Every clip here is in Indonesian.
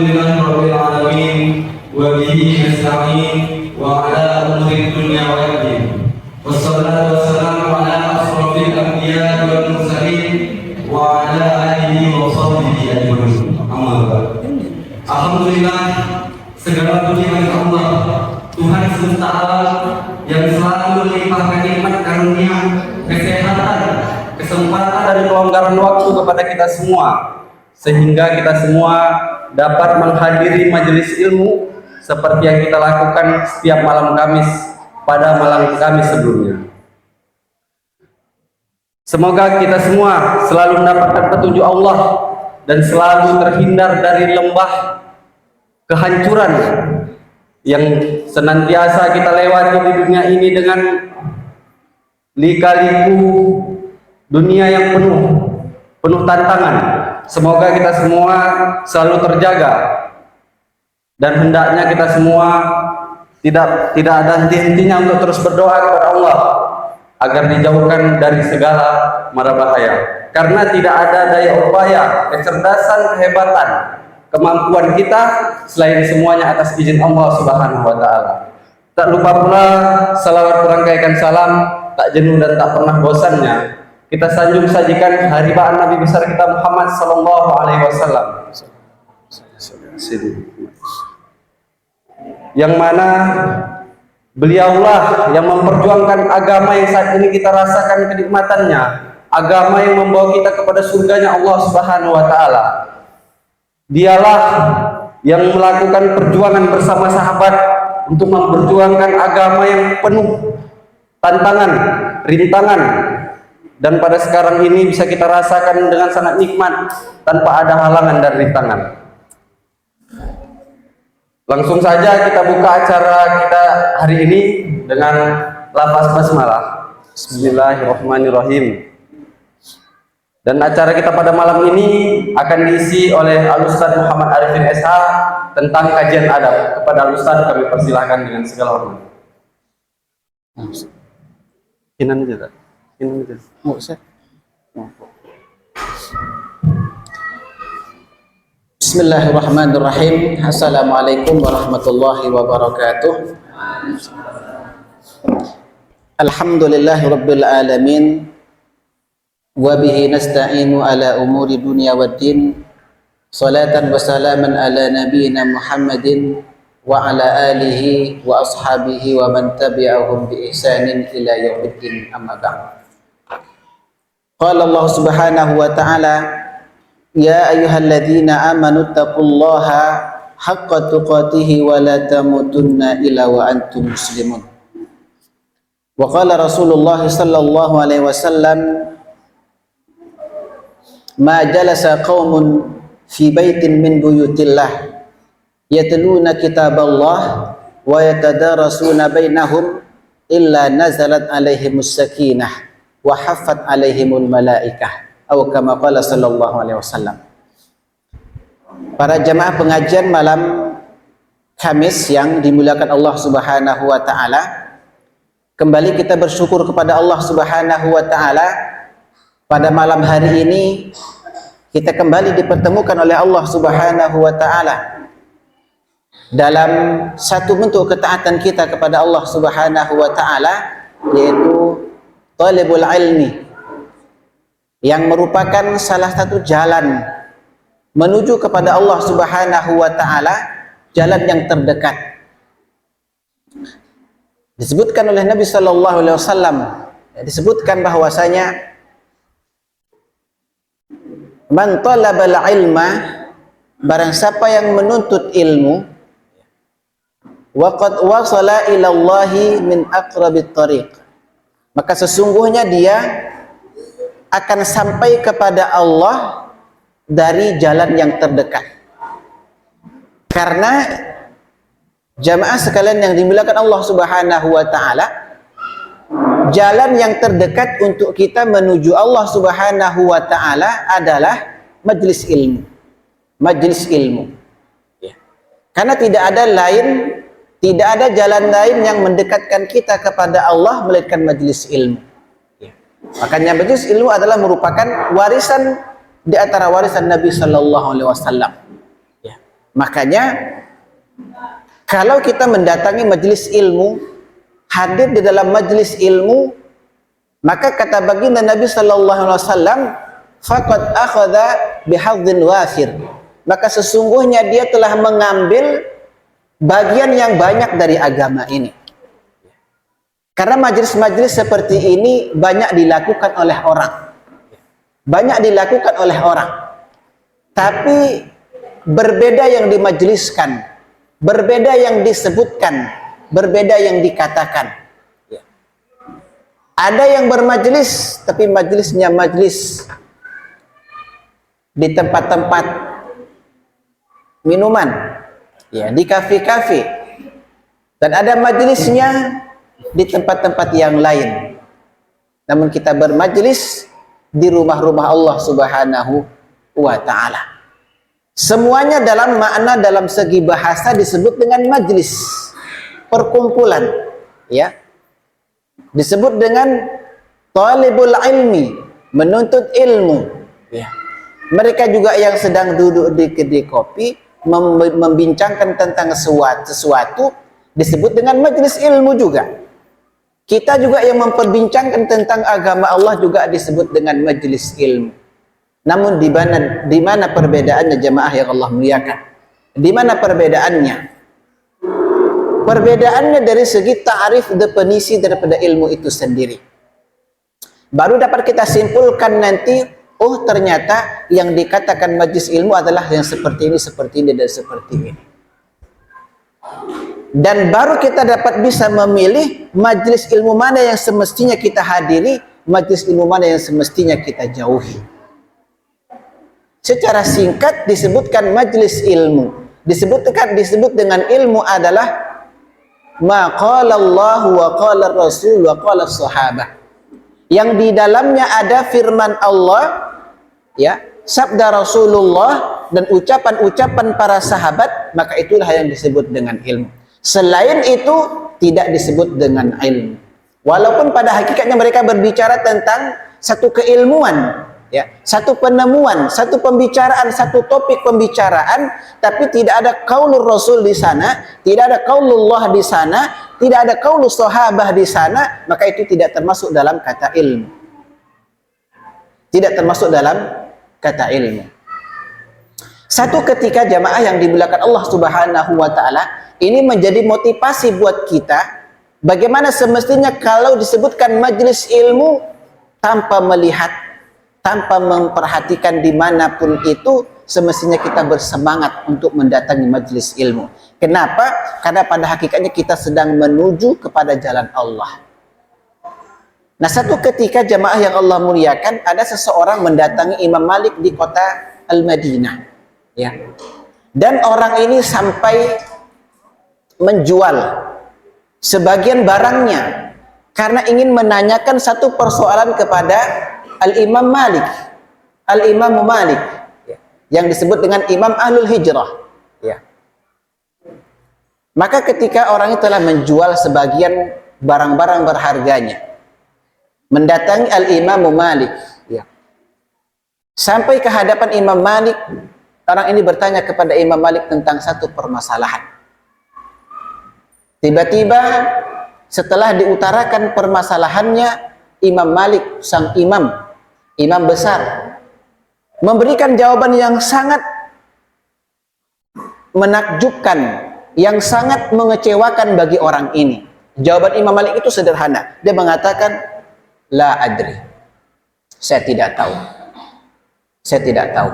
Alhamdulillahirabbil alamin wa bihi nasta'in wa ala umuri dunya wad din. Wassalatu wassalamu ala asrofil anbiya wal mursalin wa ala alihi wa sahbihi ajmain. Amma ba'd. Alhamdulillah, segala puji bagi Allah, Tuhan semesta alam yang selalu melimpahkan nikmat karunia, kesehatan, kesempatan dan kelonggaran waktu kepada kita semua, sehingga kita semua dapat menghadiri majelis ilmu seperti yang kita lakukan setiap malam Kamis pada malam Kamis sebelumnya. Semoga kita semua selalu mendapatkan petunjuk Allah dan selalu terhindar dari lembah kehancuran yang senantiasa kita lewati di dunia ini dengan lika-liku dunia yang penuh tantangan. Semoga kita semua selalu terjaga dan hendaknya kita semua tidak ada henti-hentinya untuk terus berdoa kepada Allah agar dijauhkan dari segala mara bahaya. Karena tidak ada daya upaya, kecerdasan, kehebatan, kemampuan kita selain semuanya atas izin Allah Subhanahu wa taala. Tak lupa pula salawat berangkaikan salam tak jenuh dan tak pernah bosannya kita sanjung sajikan haribaan Nabi besar kita Muhammad sallallahu alaihi wasallam. Yang mana beliaulah yang memperjuangkan agama yang saat ini kita rasakan kenikmatannya, agama yang membawa kita kepada surganya Allah Subhanahu wa taala. Dialah yang melakukan perjuangan bersama sahabat untuk memperjuangkan agama yang penuh tantangan, rintangan, dan pada sekarang ini bisa kita rasakan dengan sangat nikmat tanpa ada halangan dan rintangan. Langsung saja kita buka acara kita hari ini dengan lafaz basmalah. Bismillahirrahmanirrahim. Dan acara kita pada malam ini akan diisi oleh Al-Ustaz Muhammad Arifin SH tentang kajian adab. Kepada Al-Ustaz kami persilahkan dengan segala hormat. Inan aja tak? Inan aja. Mau Ustaz? Bismillahirrahmanirrahim. Assalamualaikum warahmatullahi wabarakatuh. Alhamdulillahirabbil alamin. Wa bihi nasta'inu ala umuri dunya waddin. Salatan wa salaman ala nabiyyina Muhammadin wa ala alihi wa ashabihi wa man tabi'ahum bi ihsanin ila yaumiddin, amma ba'd. Qala Allah Subhanahu wa ta'ala, ya ayyuhalladzina amanu taqullaha haqqa tuqatih wa la tamutunna illa wa antum muslimun. Wa qala Rasulullah sallallahu alaihi wasallam, ma jalasa qaumun fi baitin min buyutillah yatluna kitaballah wa yatadarasuna bainahum illa nazalat alaihimus sakinah wa haffat alaihimul malaikah, atau kama qala sallallahu alaihi wasallam. Para jamaah pengajian malam Kamis yang dimuliakan Allah Subhanahu wa taala, kembali kita bersyukur kepada Allah Subhanahu wa taala. Pada malam hari ini kita kembali dipertemukan oleh Allah Subhanahu wa taala dalam satu bentuk ketaatan kita kepada Allah Subhanahu wa taala, yaitu talabul ilmi, yang merupakan salah satu jalan menuju kepada Allah Subhanahu wa taala, jalan yang terdekat. Disebutkan oleh Nabi sallallahu alaihi wasallam, disebutkan bahwasanya man talabal ilma, barang siapa yang menuntut ilmu, waqad wasala ila Allahi min aqrabit tariq, maka sesungguhnya dia akan sampai kepada Allah dari jalan yang terdekat. Karena jamaah sekalian yang dimuliakan Allah Subhanahu wa taala, jalan yang terdekat untuk kita menuju Allah Subhanahu wa taala adalah majelis ilmu. Majelis ilmu. Ya. Karena tidak ada jalan lain yang mendekatkan kita kepada Allah melainkan majelis ilmu. Ya. Makanya majelis ilmu adalah merupakan warisan di antara warisan Nabi sallallahu alaihi wasallam. Ya. Makanya kalau kita mendatangi majelis ilmu, hadir di dalam majelis ilmu, maka kata baginda Nabi sallallahu alaihi wasallam, faqad akhadha bihadzin wafir. Maka sesungguhnya dia telah mengambil bagian yang banyak dari agama ini. Karena majelis-majelis seperti ini banyak dilakukan oleh orang. Banyak dilakukan oleh orang. Tapi berbeda yang dimajeliskan, berbeda yang disebutkan, berbeda yang dikatakan. Ada yang bermajelis, tapi majelisnya majelis di tempat-tempat minuman, ya, di kafe-kafe. Dan ada majelisnya di tempat-tempat yang lain. Namun kita bermajelis di rumah-rumah Allah Subhanahu wa ta'ala. Semuanya dalam makna, dalam segi bahasa disebut dengan majelis, perkumpulan, ya. Disebut dengan talibul ilmi, menuntut ilmu, ya. Mereka juga yang sedang duduk di kedai kopi membincangkan tentang sesuatu disebut dengan majelis ilmu juga. Kita juga yang memperbincangkan tentang agama Allah juga disebut dengan majelis ilmu. Namun di mana perbedaannya jemaah yang Allah muliakan? Di mana perbedaannya? Perbedaannya dari segi ta'rif, definisi daripada ilmu itu sendiri. Baru dapat kita simpulkan nanti, oh ternyata yang dikatakan majelis ilmu adalah yang seperti ini, dan seperti ini. Dan baru kita dapat bisa memilih majelis ilmu mana yang semestinya kita hadiri, majelis ilmu mana yang semestinya kita jauhi. Secara singkat disebutkan majelis ilmu. Disebut dengan ilmu adalah ma qala Allah wa qala Rasul wa qala sahabah. Yang di dalamnya ada firman Allah, ya, sabda Rasulullah dan ucapan-ucapan para sahabat, maka itulah yang disebut dengan ilmu. Selain itu tidak disebut dengan ilmu. Walaupun pada hakikatnya mereka berbicara tentang satu keilmuan, ya, satu penemuan, satu pembicaraan, satu topik pembicaraan, tapi tidak ada qaulur Rasul di sana, tidak ada qaulullah di sana, tidak ada qaulus sahabah di sana, maka itu tidak termasuk dalam kata ilmu. Tidak termasuk dalam kata ilmu. Satu ketika jamaah yang dimuliakan Allah Subhanahu wa ta'ala, ini menjadi motivasi buat kita bagaimana semestinya kalau disebutkan majelis ilmu tanpa melihat, tanpa memperhatikan dimanapun itu, semestinya kita bersemangat untuk mendatangi majelis ilmu. Kenapa? Karena pada hakikatnya kita sedang menuju kepada jalan Allah. Nah, satu ketika jamaah yang Allah muliakan, ada seseorang mendatangi Imam Malik di kota Al-Madinah, ya. Dan orang ini sampai menjual sebagian barangnya karena ingin menanyakan satu persoalan kepada Al-Imam Malik, Al-Imam Malik, ya, yang disebut dengan Imam Ahlul Hijrah, ya. Maka ketika orang itu telah menjual sebagian barang-barang berharganya, mendatangi Al-Imam Malik, ya. Sampai ke hadapan Imam Malik, orang ini bertanya kepada Imam Malik tentang satu permasalahan. Tiba-tiba setelah diutarakan permasalahannya, Imam Malik, sang imam besar, memberikan jawaban yang sangat menakjubkan, yang sangat mengecewakan bagi orang ini. Jawaban Imam Malik itu sederhana. Dia mengatakan, la adri. Saya tidak tahu. Saya tidak tahu.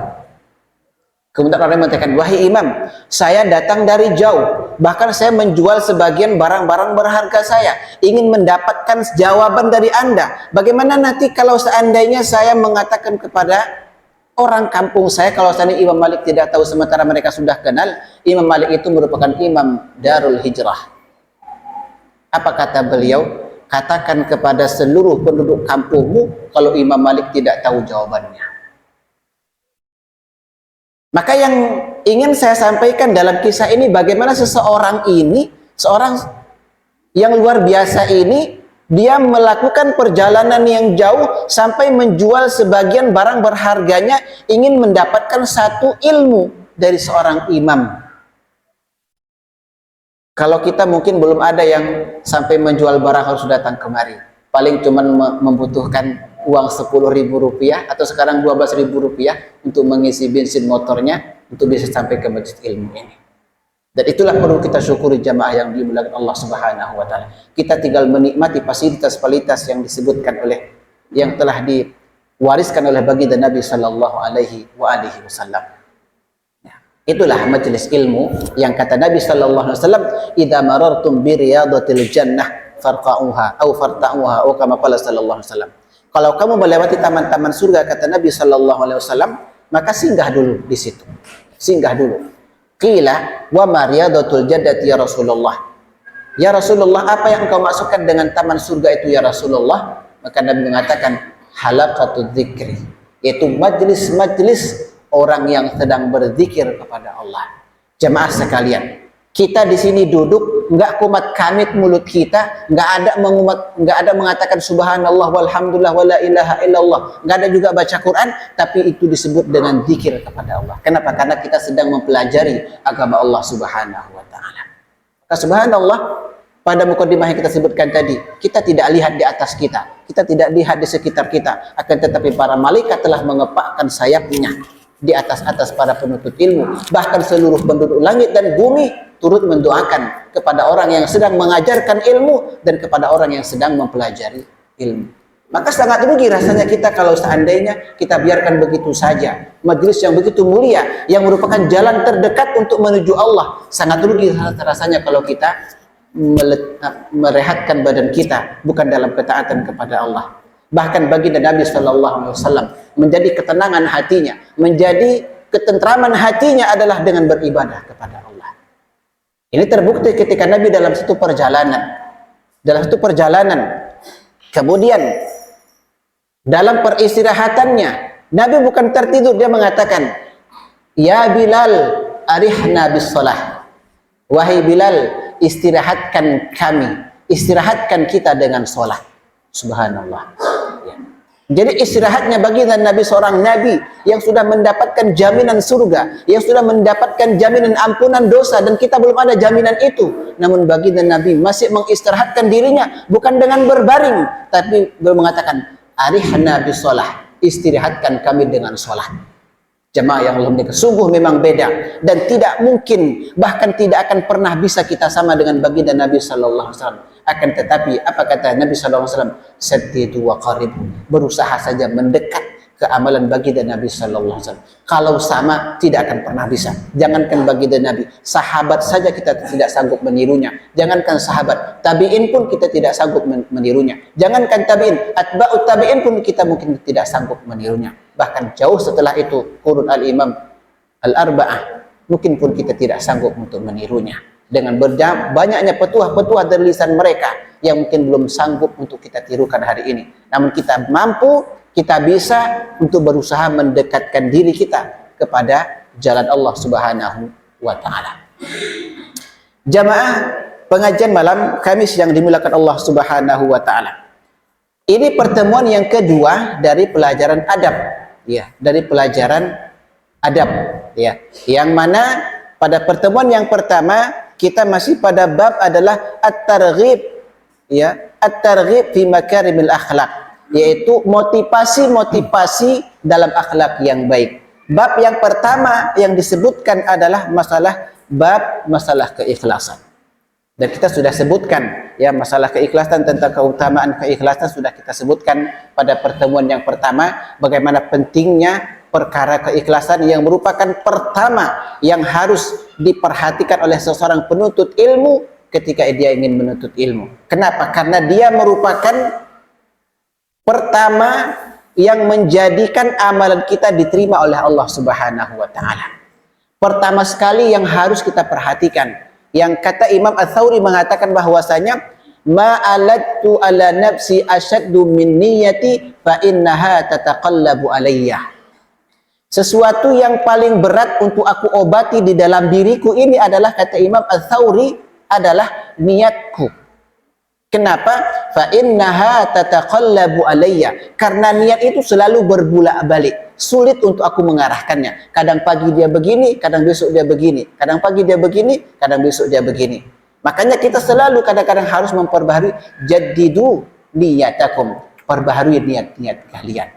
Kemudian orang mengatakan, wahai imam, saya datang dari jauh, bahkan saya menjual sebagian barang-barang berharga saya, ingin mendapatkan jawaban dari Anda. Bagaimana nanti kalau seandainya saya mengatakan kepada orang kampung saya, kalau seandainya Imam Malik tidak tahu sementara mereka sudah kenal, Imam Malik itu merupakan imam Darul Hijrah. Apa kata beliau? Katakan kepada seluruh penduduk kampungmu kalau Imam Malik tidak tahu jawabannya. Maka yang ingin saya sampaikan dalam kisah ini, bagaimana seseorang ini, seorang yang luar biasa ini, dia melakukan perjalanan yang jauh sampai menjual sebagian barang berharganya, ingin mendapatkan satu ilmu dari seorang imam Kalau kita mungkin belum ada yang sampai menjual barang harus datang kemari. Paling cuman membutuhkan uang 10.000 rupiah atau sekarang 12.000 rupiah untuk mengisi bensin motornya untuk bisa sampai ke masjid ilmu ini. Dan itulah perlu kita syukuri jamaah yang dimuliakan Allah Subhanahu wa taala. Kita tinggal menikmati fasilitas-fasilitas yang disebutkan oleh yang telah diwariskan oleh baginda Nabi sallallahu alaihi wasallam. Itulah majelis ilmu yang kata Nabi sallallahu alaihi wasallam, "Idza marartum bi riyadatil jannah farqa'uha atau farta'uha," atau kama qala sallallahu alaihi wasallam. Kalau kamu melewati taman-taman surga kata Nabi sallallahu alaihi wasallam, maka singgah dulu di situ. Singgah dulu. Qila wa ma riyadatul jannati ya Rasulullah. Ya Rasulullah, apa yang engkau maksudkan dengan taman surga itu ya Rasulullah? Maka Nabi mengatakan halaqatul dzikri, yaitu majlis-majlis orang yang sedang berzikir kepada Allah. Jemaah sekalian, kita di sini duduk nggak kumat kamit mulut kita, nggak ada mengatakan subhanallah walhamdulillah wala ilaha illallah, nggak ada juga baca Quran, tapi itu disebut dengan zikir kepada Allah. Kenapa? Karena kita sedang mempelajari agama Allah Subhanahu wa taala. Maka subhanallah, pada mukadimah yang kita sebutkan tadi, kita tidak lihat di atas kita tidak lihat di sekitar kita, akan tetapi para malaikat telah mengepakkan sayapnya di atas para penuntut ilmu. Bahkan seluruh penduduk langit dan bumi turut mendoakan kepada orang yang sedang mengajarkan ilmu dan kepada orang yang sedang mempelajari ilmu. Maka sangat rugi rasanya kita kalau seandainya kita biarkan begitu saja majelis yang begitu mulia, yang merupakan jalan terdekat untuk menuju Allah. Sangat rugi rasanya kalau kita merehatkan badan kita bukan dalam ketaatan kepada Allah. Bahkan baginda Nabi sallallahu alaihi wasallam menjadi ketenangan hatinya, menjadi ketentraman hatinya adalah dengan beribadah kepada Allah. Ini terbukti ketika Nabi dalam satu perjalanan, kemudian dalam peristirahatannya Nabi bukan tertidur, dia mengatakan, "Ya Bilal, arihna bis shalah." Wahai Bilal, istirahatkan kita dengan salat. Subhanallah. Jadi istirahatnya baginda Nabi, seorang Nabi yang sudah mendapatkan jaminan surga, yang sudah mendapatkan jaminan ampunan dosa, dan kita belum ada jaminan itu. Namun baginda Nabi masih mengistirahatkan dirinya, bukan dengan berbaring, tapi mengatakan, "Arihna bisolah," istirahatkan kami dengan sholat. Jemaah yang belum nikah, sungguh memang beda dan tidak mungkin, bahkan tidak akan pernah bisa kita sama dengan baginda Nabi sallallahu alaihi wasallam. Akan tetapi apa kata Nabi sallallahu alaihi wasallam? Saddidu wa qaribu, berusaha saja mendekat ke amalan baginda Nabi sallallahu alaihi wasallam. Kalau sama tidak akan pernah bisa. Jangankan baginda Nabi, sahabat saja kita tidak sanggup menirunya. Jangankan sahabat, tabi'in pun kita tidak sanggup menirunya. Jangankan tabi'in, atba'ut tabi'in pun kita mungkin tidak sanggup menirunya. Bahkan jauh setelah itu qurun al-imam al-arba'ah mungkin pun kita tidak sanggup untuk menirunya. Dengan banyaknya petuah-petuah dari lisan mereka yang mungkin belum sanggup untuk kita tirukan hari ini. Namun kita mampu, kita bisa untuk berusaha mendekatkan diri kita kepada jalan Allah Subhanahu wa taala. Jamaah pengajian malam Kamis yang dimuliakan Allah Subhanahu wa taala. Ini pertemuan yang kedua dari pelajaran adab, ya, dari pelajaran adab, ya. Yang mana pada pertemuan yang pertama kita masih pada bab adalah at-targhib, ya, at-targhib fi makarimil akhlak, yaitu motivasi dalam akhlak yang baik. Bab yang pertama yang disebutkan adalah masalah keikhlasan. Dan kita sudah sebutkan, ya, masalah keikhlasan, tentang keutamaan keikhlasan sudah kita sebutkan pada pertemuan yang pertama, bagaimana pentingnya perkara keikhlasan yang merupakan pertama yang harus diperhatikan oleh seseorang penuntut ilmu ketika dia ingin menuntut ilmu. Kenapa? Karena dia merupakan pertama yang menjadikan amalan kita diterima oleh Allah Subhanahu wa taala. Pertama sekali yang harus kita perhatikan, yang kata Imam Ats-Tsauri mengatakan bahwasanya ma'alattu ala nafsi asyaddu min niyyati fa innaha tataqallabu alayya. Sesuatu yang paling berat untuk aku obati di dalam diriku ini adalah, kata Imam Ats-Tsauri, adalah niatku. Kenapa? Fa innaha tataqallabu alayya. Karena niat itu selalu berbolak-balik. Sulit untuk aku mengarahkannya. Kadang pagi dia begini, kadang besok dia begini. Kadang pagi dia begini, kadang besok dia begini. Makanya kita selalu kadang-kadang harus memperbaharui, jaddidu niyatakum, perbaharui niat-niat kalian.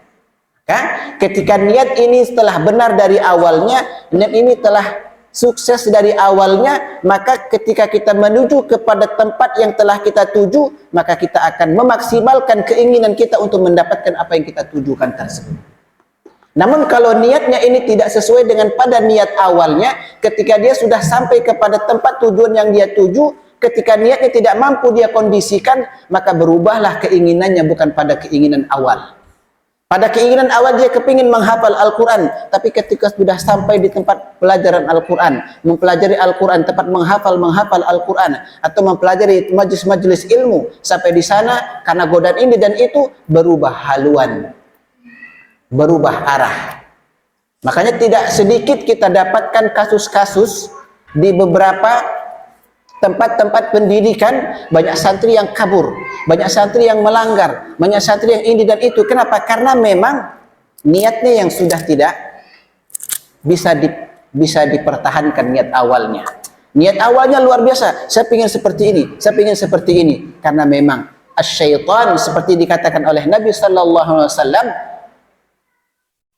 Ketika niat ini setelah benar dari awalnya, niat ini telah sukses dari awalnya, maka ketika kita menuju kepada tempat yang telah kita tuju, maka kita akan memaksimalkan keinginan kita untuk mendapatkan apa yang kita tujukan tersebut. Namun kalau niatnya ini tidak sesuai dengan pada niat awalnya, ketika dia sudah sampai kepada tempat tujuan yang dia tuju, ketika niatnya tidak mampu dia kondisikan, maka berubahlah keinginannya bukan pada keinginan awal. Pada keinginan awal dia kepingin menghafal Al-Quran, tapi ketika sudah sampai di tempat pelajaran Al-Quran, mempelajari Al-Quran, tempat menghafal Al-Quran, atau mempelajari majelis-majelis ilmu, sampai di sana karena godaan ini dan itu berubah haluan, berubah arah. Makanya tidak sedikit kita dapatkan kasus-kasus di beberapa tempat-tempat pendidikan, banyak santri yang kabur, banyak santri yang melanggar, banyak santri yang ini dan itu. Kenapa? Karena memang niatnya yang sudah tidak bisa dipertahankan niat awalnya. Niat awalnya luar biasa, saya ingin seperti ini, saya ingin seperti ini. Karena memang asyaitan seperti dikatakan oleh Nabi sallallahu alaihi wasallam,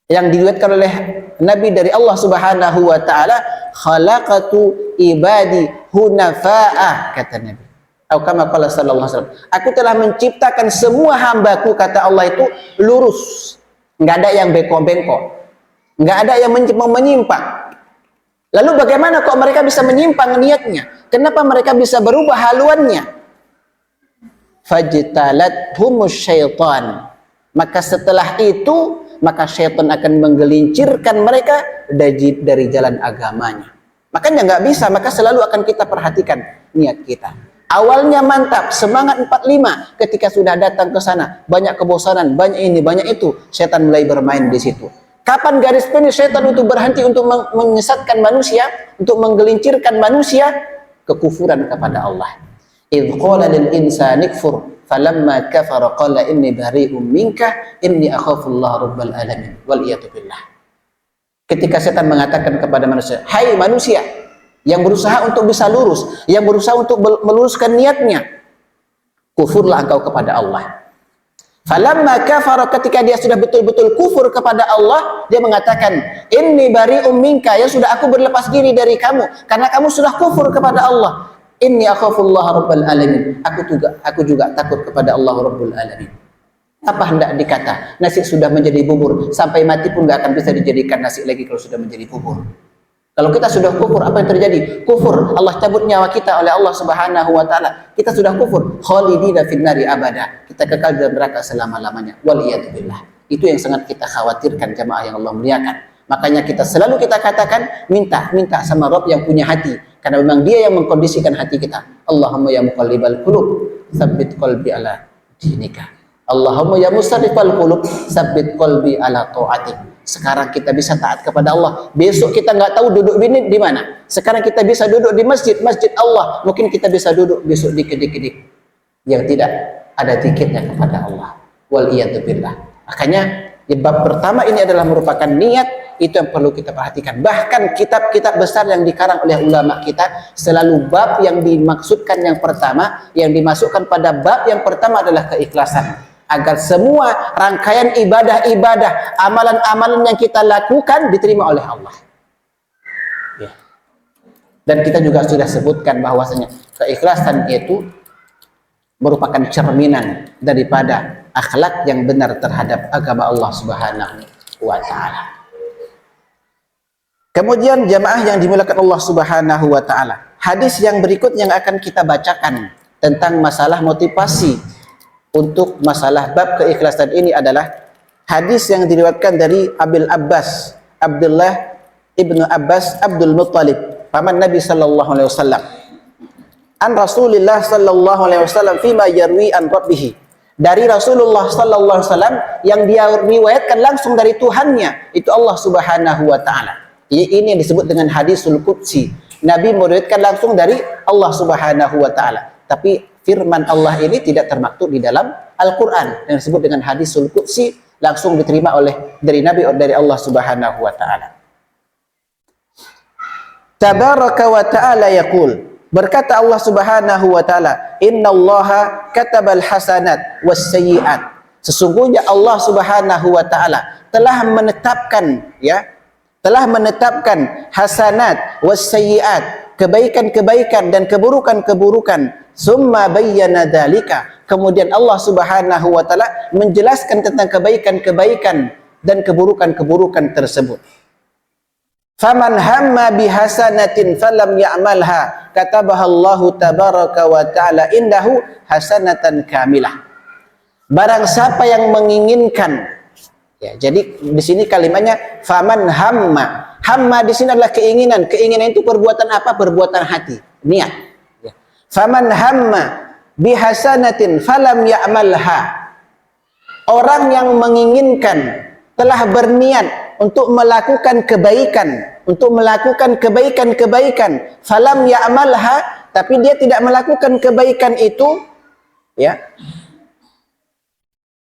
yang diriwayatkan oleh Nabi dari Allah Subhanahu wa taala, khalaqatu ibadi hunafa'a, kata Nabi. Atau kama qala sallallahu alaihi wasallam, aku telah menciptakan semua hambaku, kata Allah, itu lurus, enggak ada yang bengkok-bengkok, enggak ada yang menyimpang. Lalu bagaimana kok mereka bisa menyimpang niatnya? Kenapa mereka bisa berubah haluannya? Fajtalathum syaitan, maka setelah itu maka syaitan akan menggelincirkan mereka dari jalan agamanya. Makanya nggak bisa, maka selalu akan kita perhatikan niat kita. Awalnya mantap, semangat 45, ketika sudah datang ke sana, banyak kebosanan, banyak ini, banyak itu, syaitan mulai bermain di situ. Kapan garis finish syaitan untuk berhenti untuk menyesatkan manusia, untuk menggelincirkan manusia? Kekufuran kepada Allah. Idh qala lil insani kfur falamma kafara qala inni bari'um minka inni akhafullah rabbal alamin wal iyadu billah. Ketika setan mengatakan kepada manusia, hai manusia yang berusaha untuk bisa lurus, yang berusaha untuk meluruskan niatnya, kufurlah engkau kepada Allah. Falamma kafara, ketika dia sudah betul-betul kufur kepada Allah, dia mengatakan inni bari'um minka, ya sudah aku berlepas diri dari kamu karena kamu sudah kufur kepada Allah. Inni akhafullah rabbal alamin, aku juga takut kepada Allah rabbul alamin. Apa hendak dikata? Nasi sudah menjadi bubur, sampai mati pun gak akan bisa dijadikan nasi lagi kalau sudah menjadi bubur. Kalau kita sudah kufur, apa yang terjadi? Kufur, Allah cabut nyawa kita oleh Allah Subhanahu wa taala. Kita sudah kufur, khalidina finnari abada. Kita kekal dalam neraka selama-lamanya. Wal iyadu billah. Itu yang sangat kita khawatirkan jamaah yang Allah muliakan. Makanya kita selalu kita katakan minta sama Rabb yang punya hati, karena memang Dia yang mengkondisikan hati kita. Allahumma ya muqallibal qulub, tsabbit qalbi ala dinika. Allahumma ya musarrifal qulub, tsabbit qalbi ala taatik. Sekarang kita bisa taat kepada Allah, besok kita nggak tahu duduk di mana. Sekarang kita bisa duduk di masjid Allah, mungkin kita bisa duduk besok di kedik-kedik yang tidak ada zikirnya kepada Allah. Wal iyadu billah. Makanya bab pertama ini adalah merupakan niat, itu yang perlu kita perhatikan. Bahkan kitab-kitab besar yang dikarang oleh ulama kita, selalu bab yang dimaksudkan yang pertama, yang dimasukkan pada bab yang pertama adalah keikhlasan. Agar semua rangkaian ibadah-ibadah, amalan-amalan yang kita lakukan diterima oleh Allah. Ya. Dan kita juga sudah sebutkan bahwasanya keikhlasan itu merupakan cerminan daripada akhlak yang benar terhadap agama Allah Subhanahu wa taala. Kemudian jamaah yang dimuliakan Allah Subhanahu wa taala, hadis yang berikut yang akan kita bacakan tentang masalah motivasi untuk masalah bab keikhlasan ini adalah hadis yang diriwayatkan dari Abil Abbas, Abdullah ibnu Abbas Abdul Muttalib, paman Nabi sallallahu alaihi wasallam. An Rasulillah sallallahu alaihi wasallam fima yarwi an rabbih. Dari Rasulullah sallallahu alaihi wasallam yang dia riwayatkan langsung dari Tuhannya, itu Allah Subhanahu wa taala. Ini yang disebut dengan hadisul qudsi. Nabi meriwayatkan langsung dari Allah Subhanahu wa taala. Tapi firman Allah ini tidak termaktub di dalam Al-Qur'an, yang disebut dengan hadisul qudsi, langsung diterima dari Nabi dari Allah Subhanahu wa taala. Tabaraka wa ta'ala yaqul, Berkata Allah Subhanahu wa taala, "Innallaha katabal hasanat was sayyi'at." Sesungguhnya Allah Subhanahu wa taala telah menetapkan, ya, telah menetapkan hasanat was sayyi'at, kebaikan-kebaikan dan keburukan-keburukan. Summa bayyana dzalika. Kemudian Allah Subhanahu wa taala menjelaskan tentang kebaikan-kebaikan dan keburukan-keburukan tersebut. Faman hamma bihasanatin falam ya'malha katabaha Allah tabaraka wa ta'ala indahu hasanatan kamilah. Barang siapa yang menginginkan, ya, jadi di sini kalimatnya faman hamma. Hamma di sini adalah keinginan. Keinginan itu perbuatan apa? Perbuatan hati, niat. Ya. Faman hamma bihasanatin falam ya'malha. Orang yang menginginkan, telah berniat untuk melakukan kebaikan, untuk melakukan kebaikan-kebaikan, falam ya'malha, tapi dia tidak melakukan kebaikan itu, ya,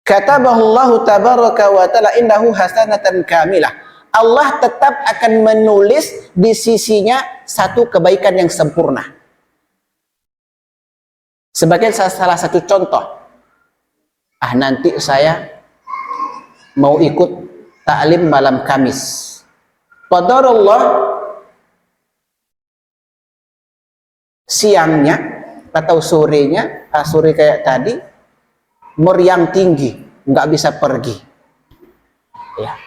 kataballahu tabaraka wa ta'ala indahu hasanatan kamilah. Allah tetap akan menulis di sisinya satu kebaikan yang sempurna. Sebagai salah satu contoh, nanti saya mau ikut taklim malam Kamis. Qadarullah siangnya atau sorenya, sore kayak tadi, meriang tinggi, nggak bisa pergi, ya.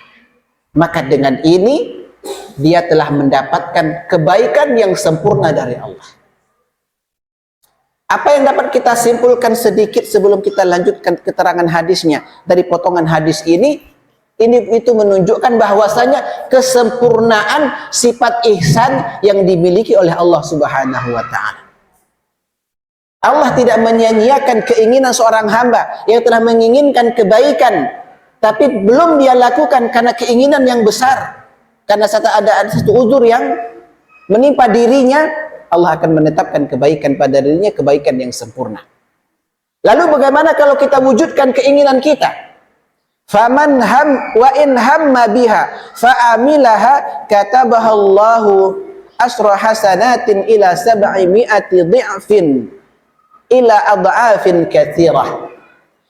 Maka dengan ini dia telah mendapatkan kebaikan yang sempurna dari Allah. Apa yang dapat kita simpulkan sedikit sebelum kita lanjutkan keterangan hadisnya dari potongan hadis ini itu menunjukkan bahwasanya kesempurnaan sifat ihsan yang dimiliki oleh Allah Subhanahu wa taala. Allah tidak menyia-nyiakan keinginan seorang hamba yang telah menginginkan kebaikan, tapi belum dia lakukan karena keinginan yang besar, karena ada satu uzur yang menimpa dirinya. Allah akan menetapkan kebaikan pada dirinya, kebaikan yang sempurna. Lalu bagaimana kalau kita wujudkan keinginan kita? Faman ham wa in hamma biha fa'amilaha katabahallahu asra hasanatin ila 700 dhi'fin ila adha'afin katsirah.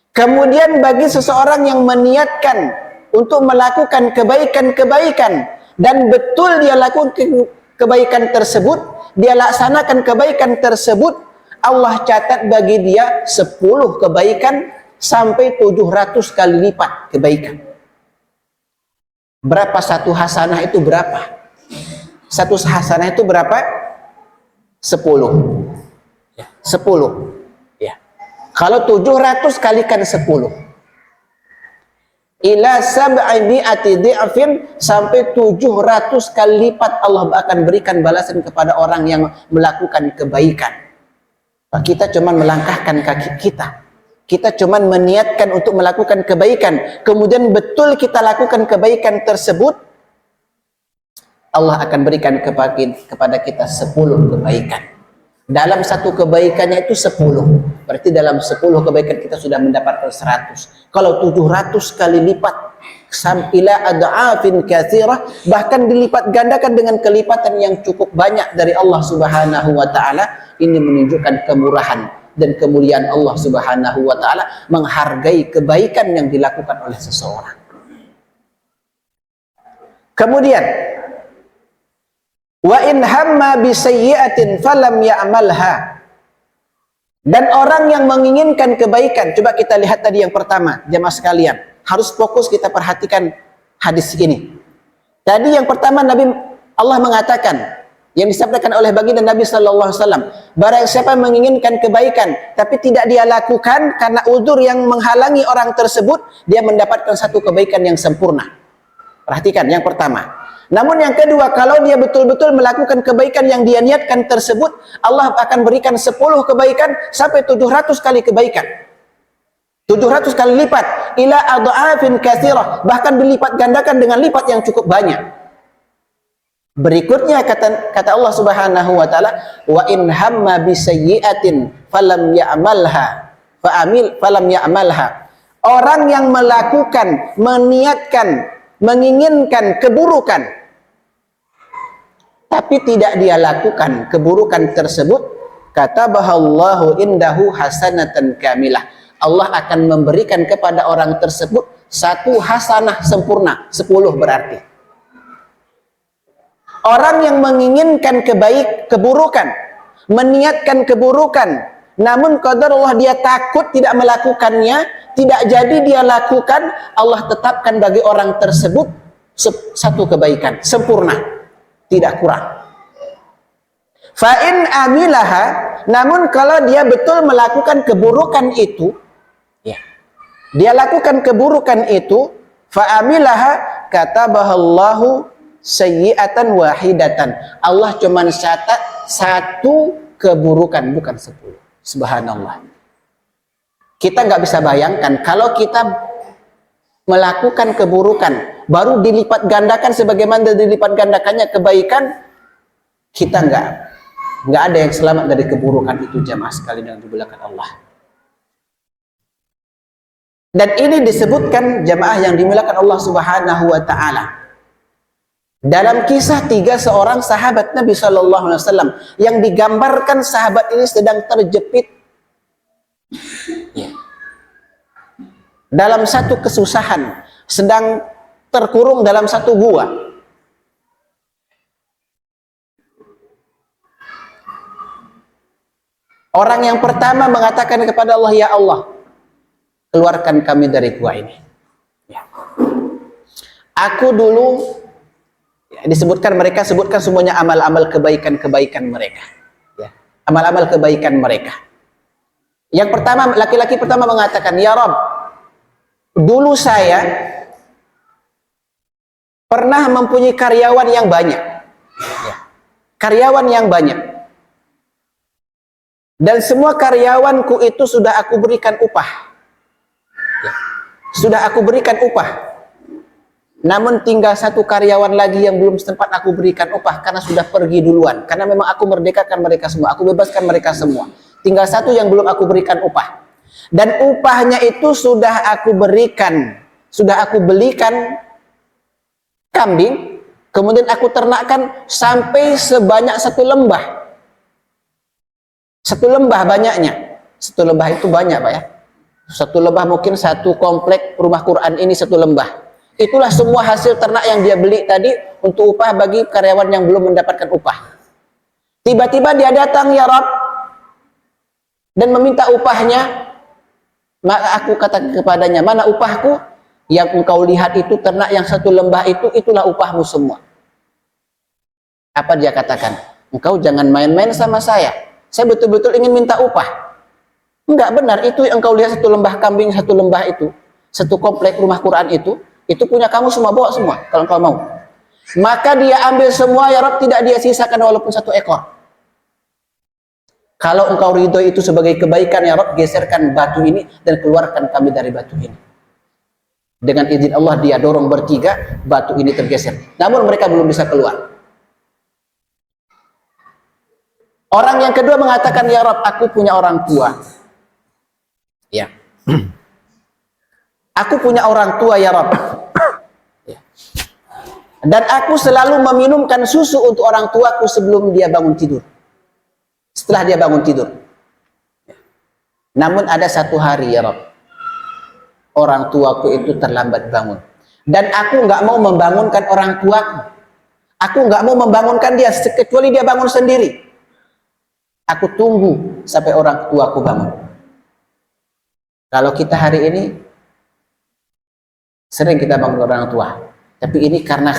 Kemudian bagi seseorang yang meniatkan untuk melakukan kebaikan-kebaikan dan betul dia lakukan kebaikan tersebut, dia laksanakan kebaikan tersebut, Allah catat bagi dia 10 kebaikan sampai 700 kali lipat kebaikan. Berapa satu hasanah itu berapa? Satu hasanah itu berapa? 10. 10. Ya. Kalau 700 kalikan 10. Ila 700 dhi'fin, sampai 700 kali lipat Allah akan berikan balasan kepada orang yang melakukan kebaikan. Kita cuma melangkahkan kaki kita. Kita cuma meniatkan untuk melakukan kebaikan. Kemudian betul kita lakukan kebaikan tersebut, Allah akan berikan kepada kita 10 kebaikan. Dalam satu kebaikannya itu 10. Berarti dalam 10 kebaikan kita sudah mendapatkan 100. Kalau 700 kali lipat, ila ad'afin katsirah, bahkan dilipat gandakan dengan kelipatan yang cukup banyak dari Allah Subhanahu wa taala. Ini menunjukkan kemurahan dan kemuliaan Allah Subhanahu wa taala menghargai kebaikan yang dilakukan oleh seseorang. Kemudian wa in hamma bi sayyi'atin falam ya'malha. Dan orang yang menginginkan kebaikan, coba kita lihat tadi yang pertama, jemaah sekalian, harus fokus kita perhatikan hadis ini. Tadi yang pertama Allah mengatakan, yang disabdakan oleh baginda Nabi sallallahu alaihi wasallam, barang siapa menginginkan kebaikan tapi tidak dia lakukan karena uzur yang menghalangi orang tersebut, dia mendapatkan satu kebaikan yang sempurna. Perhatikan yang pertama. Namun yang kedua, kalau dia betul-betul melakukan kebaikan yang dia niatkan tersebut, Allah akan berikan 10 kebaikan sampai 700 kali kebaikan. 700 kali lipat, ila adha'afin katsirah, bahkan dilipat gandakan dengan lipat yang cukup banyak. Berikutnya kata Allah Subhanahu wa taala, wa in hamma bi sayyi'atin falam ya'malha. Orang yang melakukan, meniatkan, menginginkan keburukan, tapi tidak dia lakukan keburukan tersebut, katabahallahu indahu hasanatan kamilah. Allah akan memberikan kepada orang tersebut satu hasanah sempurna, 10 berarti. Orang yang menginginkan keburukan, meniatkan keburukan, namun qadarullah dia takut tidak melakukannya, tidak jadi dia lakukan, Allah tetapkan bagi orang tersebut satu kebaikan sempurna, tidak kurang. Fa in amilaha, namun kalau dia betul melakukan keburukan itu, ya, dia lakukan keburukan itu, fa amilaha katabahallahu sayyi'atan wahidatan. Allah cuma catat satu keburukan, bukan 10. Subhanallah. Kita nggak bisa bayangkan kalau kita melakukan keburukan baru dilipat gandakan sebagaimana dilipat gandakannya kebaikan, kita nggak ada yang selamat dari keburukan itu, jamaah sekalian yang dimuliakan Allah. Dan ini disebutkan jamaah yang dimuliakan Allah Subhanahu wa taala dalam kisah 3 seorang sahabat Nabi Shallallahu Alaihi Wasallam yang digambarkan sahabat ini sedang terjepit, ya, dalam satu kesusahan, sedang terkurung dalam satu gua. Orang yang pertama mengatakan kepada Allah, ya Allah, keluarkan kami dari gua ini. Ya. Aku dulu, ya, mereka sebutkan semuanya amal-amal kebaikan mereka. Ya. Amal-amal kebaikan mereka. Yang pertama, laki-laki pertama mengatakan, ya Rabb, dulu saya pernah mempunyai karyawan yang banyak. Ya. Karyawan yang banyak. Dan semua karyawanku itu sudah aku berikan upah. Ya. Sudah aku berikan upah. Namun tinggal satu karyawan lagi yang belum sempat aku berikan upah karena sudah pergi duluan. Karena memang aku merdekakan mereka semua, aku bebaskan mereka semua. Tinggal satu yang belum aku berikan upah. Dan upahnya itu sudah aku berikan, sudah aku belikan kambing, kemudian aku ternakkan sampai sebanyak 1 lembah. 1 lembah banyaknya. 1 lembah itu banyak, Pak ya. 1 lembah mungkin 1 komplek rumah Quran ini 1 lembah. Itulah semua hasil ternak yang dia beli tadi untuk upah bagi karyawan yang belum mendapatkan upah. Tiba-tiba dia datang, ya Rabb, dan meminta upahnya. Maka aku kata kepadanya, mana upahku? Yang engkau lihat itu ternak yang 1 lembah itu, itulah upahmu semua. Apa dia katakan? Engkau jangan main-main sama saya. Saya betul-betul ingin minta upah. Enggak benar, itu yang engkau lihat 1 lembah kambing, 1 lembah itu, 1 komplek rumah Quran itu punya kamu semua, bawa semua kalau engkau mau. Maka dia ambil semua, ya Rabb, tidak dia sisakan walaupun 1 ekor. Kalau engkau ridho itu sebagai kebaikan, ya Rabb, geserkan batu ini dan keluarkan kami dari batu ini. Dengan izin Allah dia dorong bertiga, batu ini tergeser. Namun mereka belum bisa keluar. Orang yang kedua mengatakan, ya Rabb, aku punya orang tua. Ya. Aku punya orang tua, ya Rabb. Ya. Dan aku selalu meminumkan susu untuk orang tuaku sebelum dia bangun tidur. Setelah dia bangun tidur. Ya. Namun ada 1 hari, ya Rabb, orang tuaku itu terlambat bangun. Dan aku nggak mau membangunkan orang tuaku. Aku nggak mau membangunkan dia, kecuali dia bangun sendiri. Aku tunggu sampai orang tuaku bangun. Kalau kita hari ini sering kita bangun orang tua, tapi ini karena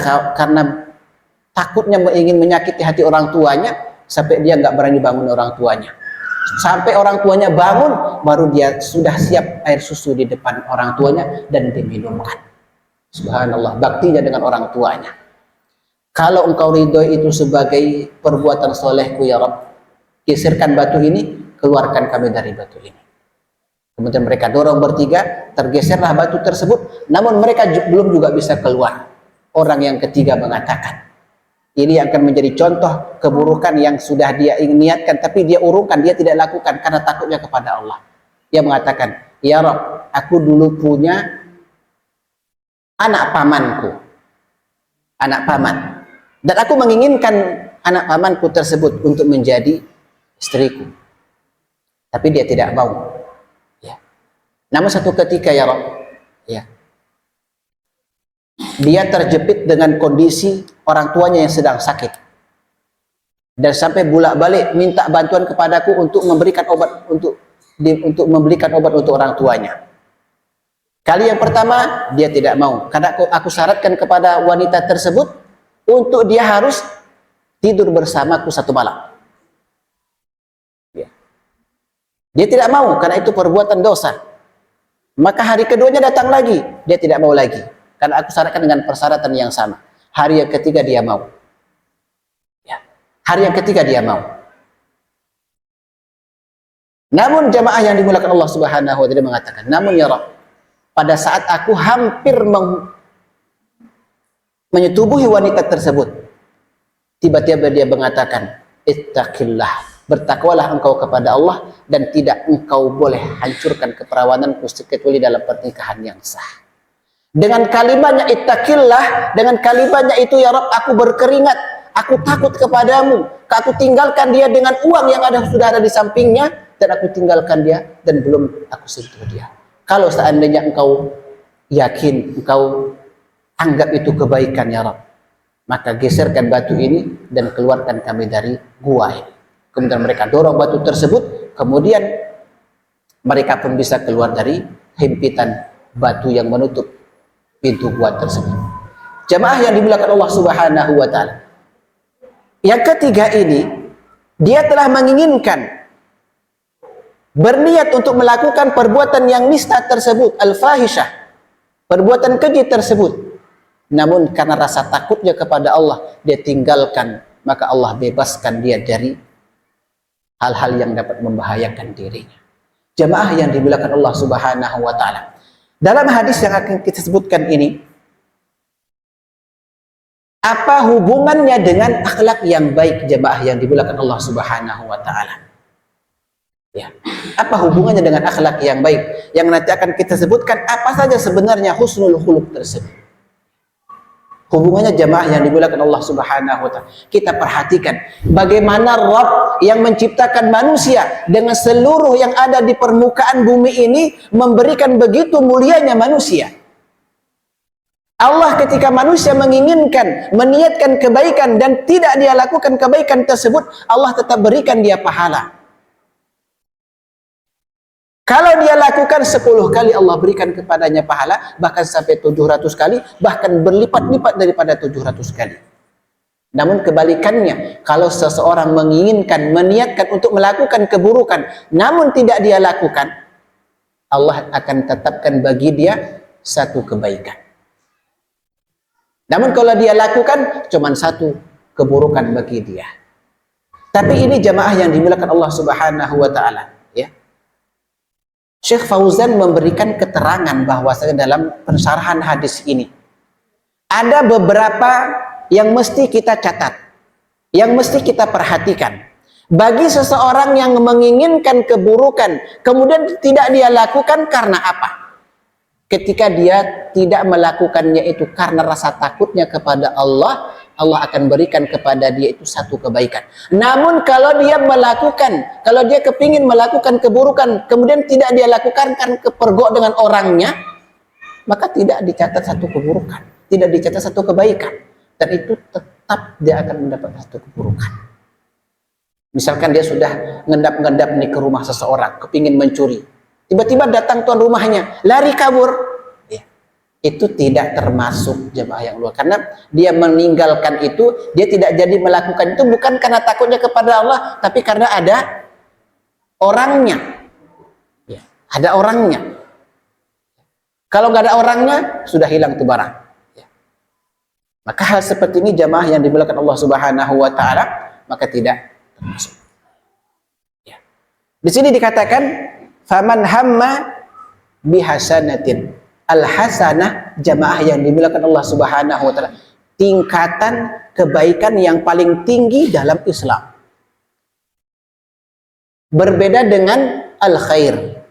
takutnya ingin menyakiti hati orang tuanya, sampai dia nggak berani bangun orang tuanya. Sampai orang tuanya bangun, baru dia sudah siap air susu di depan orang tuanya dan diminumkan. Subhanallah, baktinya dengan orang tuanya. Kalau engkau ridho itu sebagai perbuatan solehku, ya Rabb, geserkan batu ini, keluarkan kami dari batu ini. Kemudian mereka dorong bertiga, tergeserlah batu tersebut, namun mereka belum juga bisa keluar. Orang yang ketiga mengatakan, ini akan menjadi contoh keburukan yang sudah dia ingin niatkan, tapi dia urungkan, dia tidak lakukan karena takutnya kepada Allah. Dia mengatakan, ya Rabb, aku dulu punya anak pamanku, anak paman, dan aku menginginkan anak pamanku tersebut untuk menjadi istriku. Tapi dia tidak mau. Ya. Namun satu ketika ya Rabb, ya, dia terjepit dengan kondisi orang tuanya yang sedang sakit. Dan sampai bolak-balik minta bantuan kepadaku untuk memberikan obat untuk membelikan obat untuk orang tuanya. Kali yang pertama dia tidak mau, karena aku syaratkan kepada wanita tersebut untuk dia harus tidur bersamaku satu malam. Ya. Dia tidak mau karena itu perbuatan dosa. Maka hari keduanya datang lagi, dia tidak mau lagi karena aku syaratkan dengan persyaratan yang sama. Hari yang ketiga dia mau. Ya. Hari yang ketiga dia mau. Namun jamaah yang dimuliakan Allah Subhanahu wa taala mengatakan, namun ya Rabb, pada saat aku hampir menyetubuhi wanita tersebut, tiba-tiba dia mengatakan, ittaqillah, bertakwalah engkau kepada Allah dan tidak engkau boleh hancurkan keperawananku kecuali dalam pernikahan yang sah. Dengan kalimatnya ittaqillah, dengan kalimatnya itu ya Rabb, aku berkeringat, aku takut kepadamu, aku tinggalkan dia dengan uang yang sudah ada di sampingnya, dan aku tinggalkan dia dan belum aku sentuh dia. Kalau seandainya engkau yakin, engkau anggap itu kebaikan ya Rabb, maka geserkan batu ini dan keluarkan kami dari gua ini. Kemudian mereka dorong batu tersebut, kemudian mereka pun bisa keluar dari himpitan batu yang menutup pintu gua tersebut. Jamaah yang dimuliakan Allah Subhanahu wa taala. Yang ketiga ini, dia telah menginginkan, berniat untuk melakukan perbuatan yang nista tersebut, al-fahishah, perbuatan keji tersebut. Namun karena rasa takutnya kepada Allah, dia tinggalkan, maka Allah bebaskan dia dari hal-hal yang dapat membahayakan dirinya. Jamaah yang dimuliakan Allah Subhanahu wa taala. Dalam hadis yang akan kita sebutkan ini, apa hubungannya dengan akhlak yang baik, jamaah yang dimuliakan Allah Subhanahu wa taala? Ya. Apa hubungannya dengan akhlak yang baik? Yang nanti akan kita sebutkan apa saja sebenarnya husnul khuluq tersebut. Hubungannya jamaah yang dimuliakan Allah Subhanahu wa taala. Kita perhatikan bagaimana Rabb yang menciptakan manusia dengan seluruh yang ada di permukaan bumi ini memberikan begitu mulianya manusia. Allah ketika manusia menginginkan, meniatkan kebaikan dan tidak dia lakukan kebaikan tersebut, Allah tetap berikan dia pahala. Kalau dia lakukan 10 kali, Allah berikan kepadanya pahala, bahkan sampai 700 kali, bahkan berlipat-lipat daripada 700 kali. Namun kebalikannya, kalau seseorang menginginkan, meniatkan untuk melakukan keburukan, namun tidak dia lakukan, Allah akan tetapkan bagi dia satu kebaikan. Namun kalau dia lakukan, cuma satu keburukan bagi dia. Tapi ini jamaah yang dimuliakan Allah Subhanahu wa taala, ya. Syekh Fauzan memberikan keterangan bahwasanya dalam pensyarahan hadis ini ada beberapa yang mesti kita catat, yang mesti kita perhatikan. Bagi seseorang yang menginginkan keburukan, kemudian tidak dia lakukan karena apa? Ketika dia tidak melakukannya itu karena rasa takutnya kepada Allah, Allah akan berikan kepada dia itu satu kebaikan. Namun kalau dia melakukan, kalau dia kepingin melakukan keburukan, kemudian tidak dia lakukan karena kepergok dengan orangnya, maka tidak dicatat satu keburukan, tidak dicatat satu kebaikan, dan itu tetap dia akan mendapat satu keburukan. Misalkan dia sudah ngendap-ngendap nih ke rumah seseorang, kepingin mencuri, tiba-tiba datang tuan rumahnya, lari kabur. Itu tidak termasuk jemaah yang luar, karena dia meninggalkan itu, dia tidak jadi melakukan itu bukan karena takutnya kepada Allah, tapi karena ada orangnya. Ya, ada orangnya. Kalau nggak ada orangnya, sudah hilang itu barang. Ya. Maka hal seperti ini jemaah yang dimuliakan Allah Subhanahu wa taala, maka tidak termasuk. Ya. Di sini dikatakan faman hamma bihasanatin. Al-hasanah, jamaah yang dimuliakan Allah Subhanahu wa taala, tingkatan kebaikan yang paling tinggi dalam Islam. Berbeda dengan al-khair,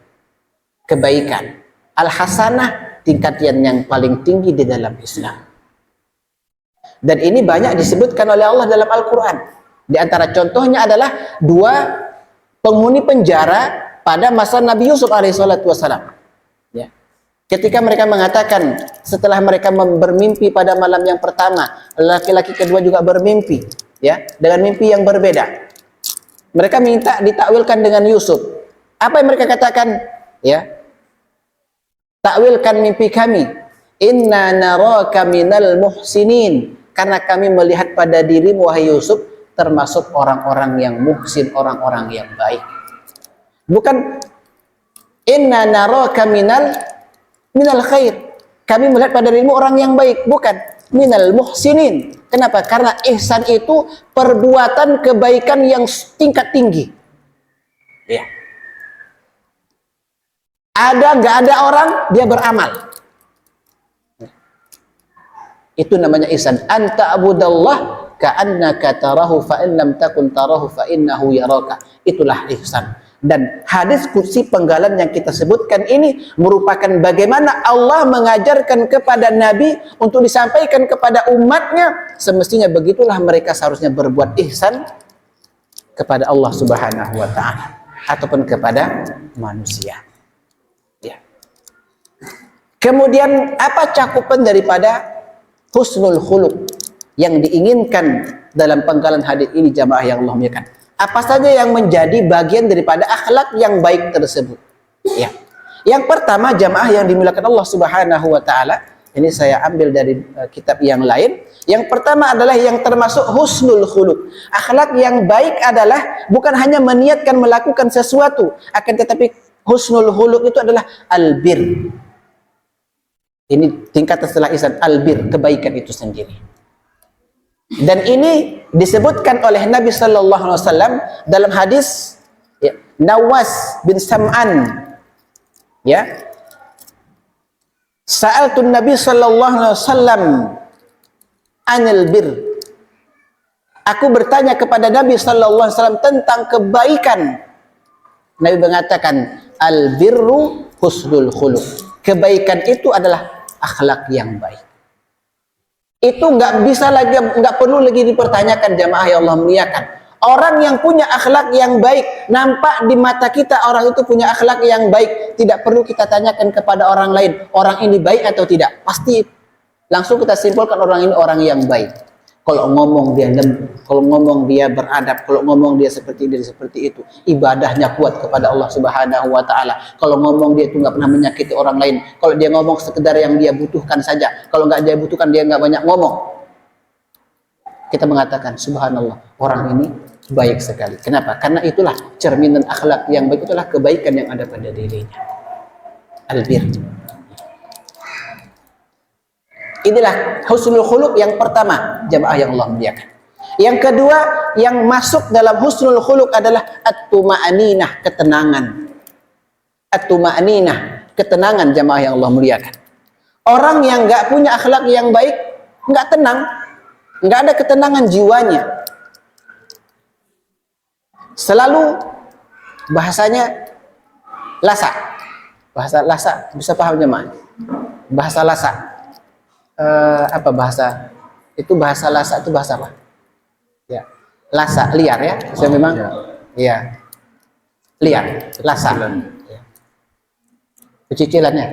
kebaikan. Al-hasanah, tingkatan yang paling tinggi di dalam Islam. Dan ini banyak disebutkan oleh Allah dalam Al-Quran. Di antara contohnya adalah dua penghuni penjara pada masa Nabi Yusuf alaihissalatu wassalam. Ya. Ketika mereka mengatakan setelah mereka bermimpi pada malam yang pertama, laki-laki kedua juga bermimpi, ya, dengan mimpi yang berbeda. Mereka minta ditakwilkan dengan Yusuf. Apa yang mereka katakan? Ya, takwilkan mimpi kami. Inna naraka minal muhsinin. Karena kami melihat pada dirimu wahai Yusuf termasuk orang-orang yang muhsin, orang-orang yang baik. Bukan inna naraka minal khair. Kami melihat pada dirimu orang yang baik, bukan minal muhsinin. Kenapa? Karena ihsan itu perbuatan kebaikan yang tingkat tinggi. Ya. Nggak ada orang dia beramal. Itu namanya ihsan. Anta abudallah ka'annaka tarahu fa in lam takun tarahu fa innahu yaraka. Itulah ihsan. Dan hadis qudsi penggalan yang kita sebutkan ini merupakan bagaimana Allah mengajarkan kepada Nabi untuk disampaikan kepada umatnya, semestinya begitulah mereka seharusnya berbuat ihsan kepada Allah Subhanahu wa taala ataupun kepada manusia. Ya. Kemudian apa cakupan daripada husnul khuluq yang diinginkan dalam penggalan hadis ini jamaah yang Allah muliakan? Apa saja yang menjadi bagian daripada akhlak yang baik tersebut? Ya. Yang pertama jamaah yang dimuliakan Allah Subhanahu wa taala, ini saya ambil dari kitab yang lain. Yang pertama adalah yang termasuk husnul khuluq. Akhlak yang baik adalah bukan hanya meniatkan melakukan sesuatu, akan tetapi husnul khuluq itu adalah albir. Ini tingkatan setelah ihsan, albir, kebaikan itu sendiri. Dan ini disebutkan oleh Nabi sallallahu alaihi wasallam dalam hadis ya, Nawas bin Sam'an, ya, sa'altun Nabi sallallahu alaihi wasallam anil bir. Aku bertanya kepada Nabi sallallahu alaihi wasallam tentang kebaikan. Nabi mengatakan al birru husnul khuluq. Kebaikan itu adalah akhlak yang baik. Itu nggak perlu lagi dipertanyakan jamaah yang Allah muliakan. Orang yang punya akhlak yang baik, nampak di mata kita orang itu punya akhlak yang baik, tidak perlu kita tanyakan kepada orang lain, orang ini baik atau tidak. Pasti langsung kita simpulkan orang ini orang yang baik. Kalau ngomong dia lembut, kalau ngomong dia beradab, kalau ngomong dia seperti ini seperti itu, ibadahnya kuat kepada Allah Subhanahu wa taala. Kalau ngomong dia itu nggak pernah menyakiti orang lain. Kalau dia ngomong sekedar yang dia butuhkan saja. Kalau nggak dia butuhkan dia nggak banyak ngomong. Kita mengatakan subhanallah, orang ini baik sekali. Kenapa? Karena itulah cerminan akhlak yang baik, itulah kebaikan yang ada pada dirinya. Albir. Inilah husnul khuluq yang pertama jamaah yang Allah muliakan. Yang kedua yang masuk dalam husnul khuluq adalah at-tuma'aninah, ketenangan. At-tuma'aninah, ketenangan jamaah yang Allah muliakan. Orang yang nggak punya akhlak yang baik nggak tenang, nggak ada ketenangan jiwanya. Selalu bahasanya lasa. Bahasa lasa bisa paham jemaah? Bahasa lasa. Apa bahasa itu, bahasa lasa itu bahasa apa ya? Lasa liar ya, saya memang ya liar lasa ya. Pecicilannya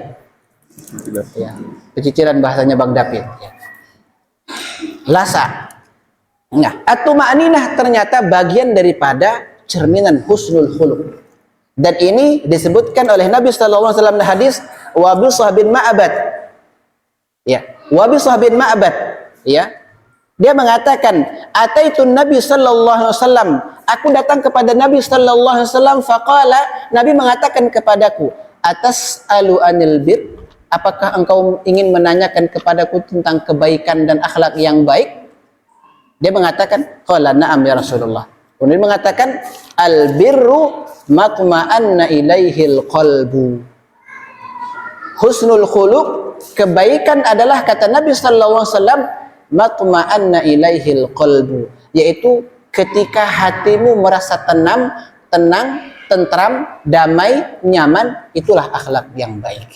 ya, pecicilan bahasanya Bang David ya. Lasa nah, at-tuma'aninah ternyata bagian daripada cerminan husnul khuluq, dan ini disebutkan oleh Nabi sallallahu alaihi wasallam hadis Wabisah bin Ma'bad ya. Wabisah bin Ma'bad ya, dia mengatakan ataitun Nabi sallallahu alaihi wasallam, aku datang kepada Nabi sallallahu alaihi wasallam, faqala, Nabi mengatakan kepadaku, atas alu anil bir, apakah engkau ingin menanyakan kepadaku tentang kebaikan dan akhlak yang baik? Dia mengatakan qala na'am ya Rasulullah. Kemudian mengatakan al birru matma'anna ilaihil qalbu. Husnul khuluq, kebaikan adalah kata Nabi sallallahu alaihi wasallam matma'anna ilaihil qalbu, yaitu ketika hatimu merasa tenang, tentram, damai, nyaman, itulah akhlak yang baik.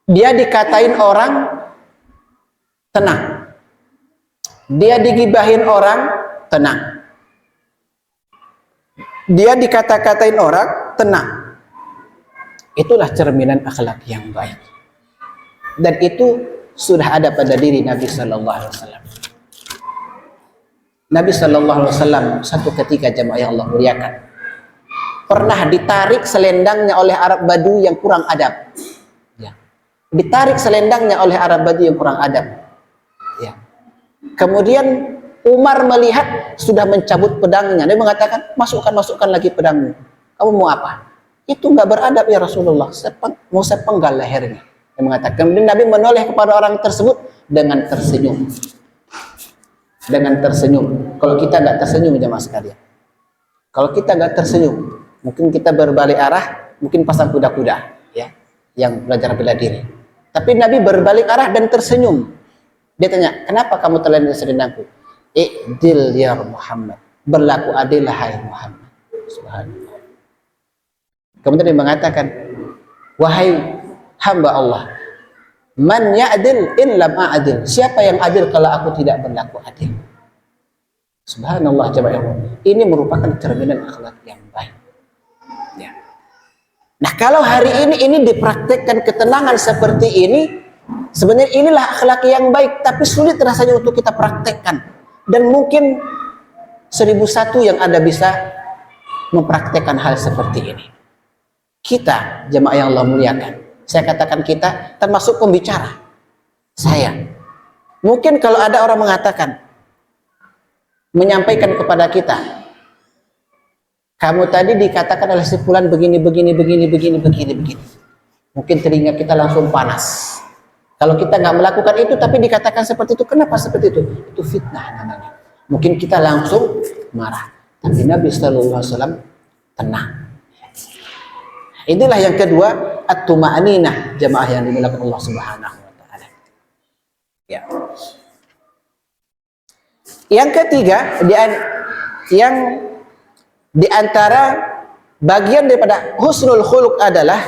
Dia dikatain orang tenang. Dia digibahin orang, tenang. Dia dikata-katain orang, tenang. Itulah cerminan akhlak yang baik. Dan itu sudah ada pada diri Nabi Sallallahu Alaihi Wasallam. Nabi Sallallahu Alaihi Wasallam satu ketika, jamaah yang Allah muliakan, pernah ditarik selendangnya oleh Arab Badu yang kurang adab. Ya. Ditarik selendangnya oleh Arab Badu yang kurang adab. Ya. Kemudian Umar melihat sudah mencabut pedangnya. Dia mengatakan, masukkan lagi pedangmu. Kamu mau apa? Itu nggak beradab ya Rasulullah. Mau saya penggal lehernya. Dia mengatakan. Kemudian Nabi menoleh kepada orang tersebut dengan tersenyum. Dengan tersenyum. Kalau kita nggak tersenyum, jamaah sekalian. Kalau kita nggak tersenyum, mungkin kita berbalik arah, mungkin pasang kuda-kuda, ya, yang belajar bela diri. Tapi Nabi berbalik arah dan tersenyum. Dia tanya, kenapa kamu telan selendangku? I'dil ya Muhammad, berlaku adil hai Muhammad. Subhanallah. Kemudian dia mengatakan, wahai hamba Allah, man ya'dil in lam a'dil, siapa yang adil kalau aku tidak berlaku adil? Subhanallah, jemaah. Ini merupakan cerminan akhlak yang baik. Ya. Nah, kalau hari ini dipraktekkan ketenangan seperti ini, sebenarnya inilah akhlak yang baik, tapi sulit rasanya untuk kita praktekkan. Dan mungkin 1001 yang ada bisa mempraktekkan hal seperti ini. Kita, jemaah yang Allah muliakan, saya katakan kita, termasuk pembicara. Saya. Mungkin kalau ada orang mengatakan, menyampaikan kepada kita, kamu tadi dikatakan oleh si fulan begini. Mungkin telinga kita langsung panas. Kalau kita nggak melakukan itu, tapi dikatakan seperti itu, kenapa seperti itu? Itu fitnah namanya. Mungkin kita langsung marah. Tapi Nabi Sallallahu Alaihi Wasallam tenang. Inilah yang kedua, at-tuma'ninah, jamaah yang dimuliakan Allah Subhanahu Wa Taala. Ya. Yang ketiga, yang di antara bagian daripada husnul khuluq adalah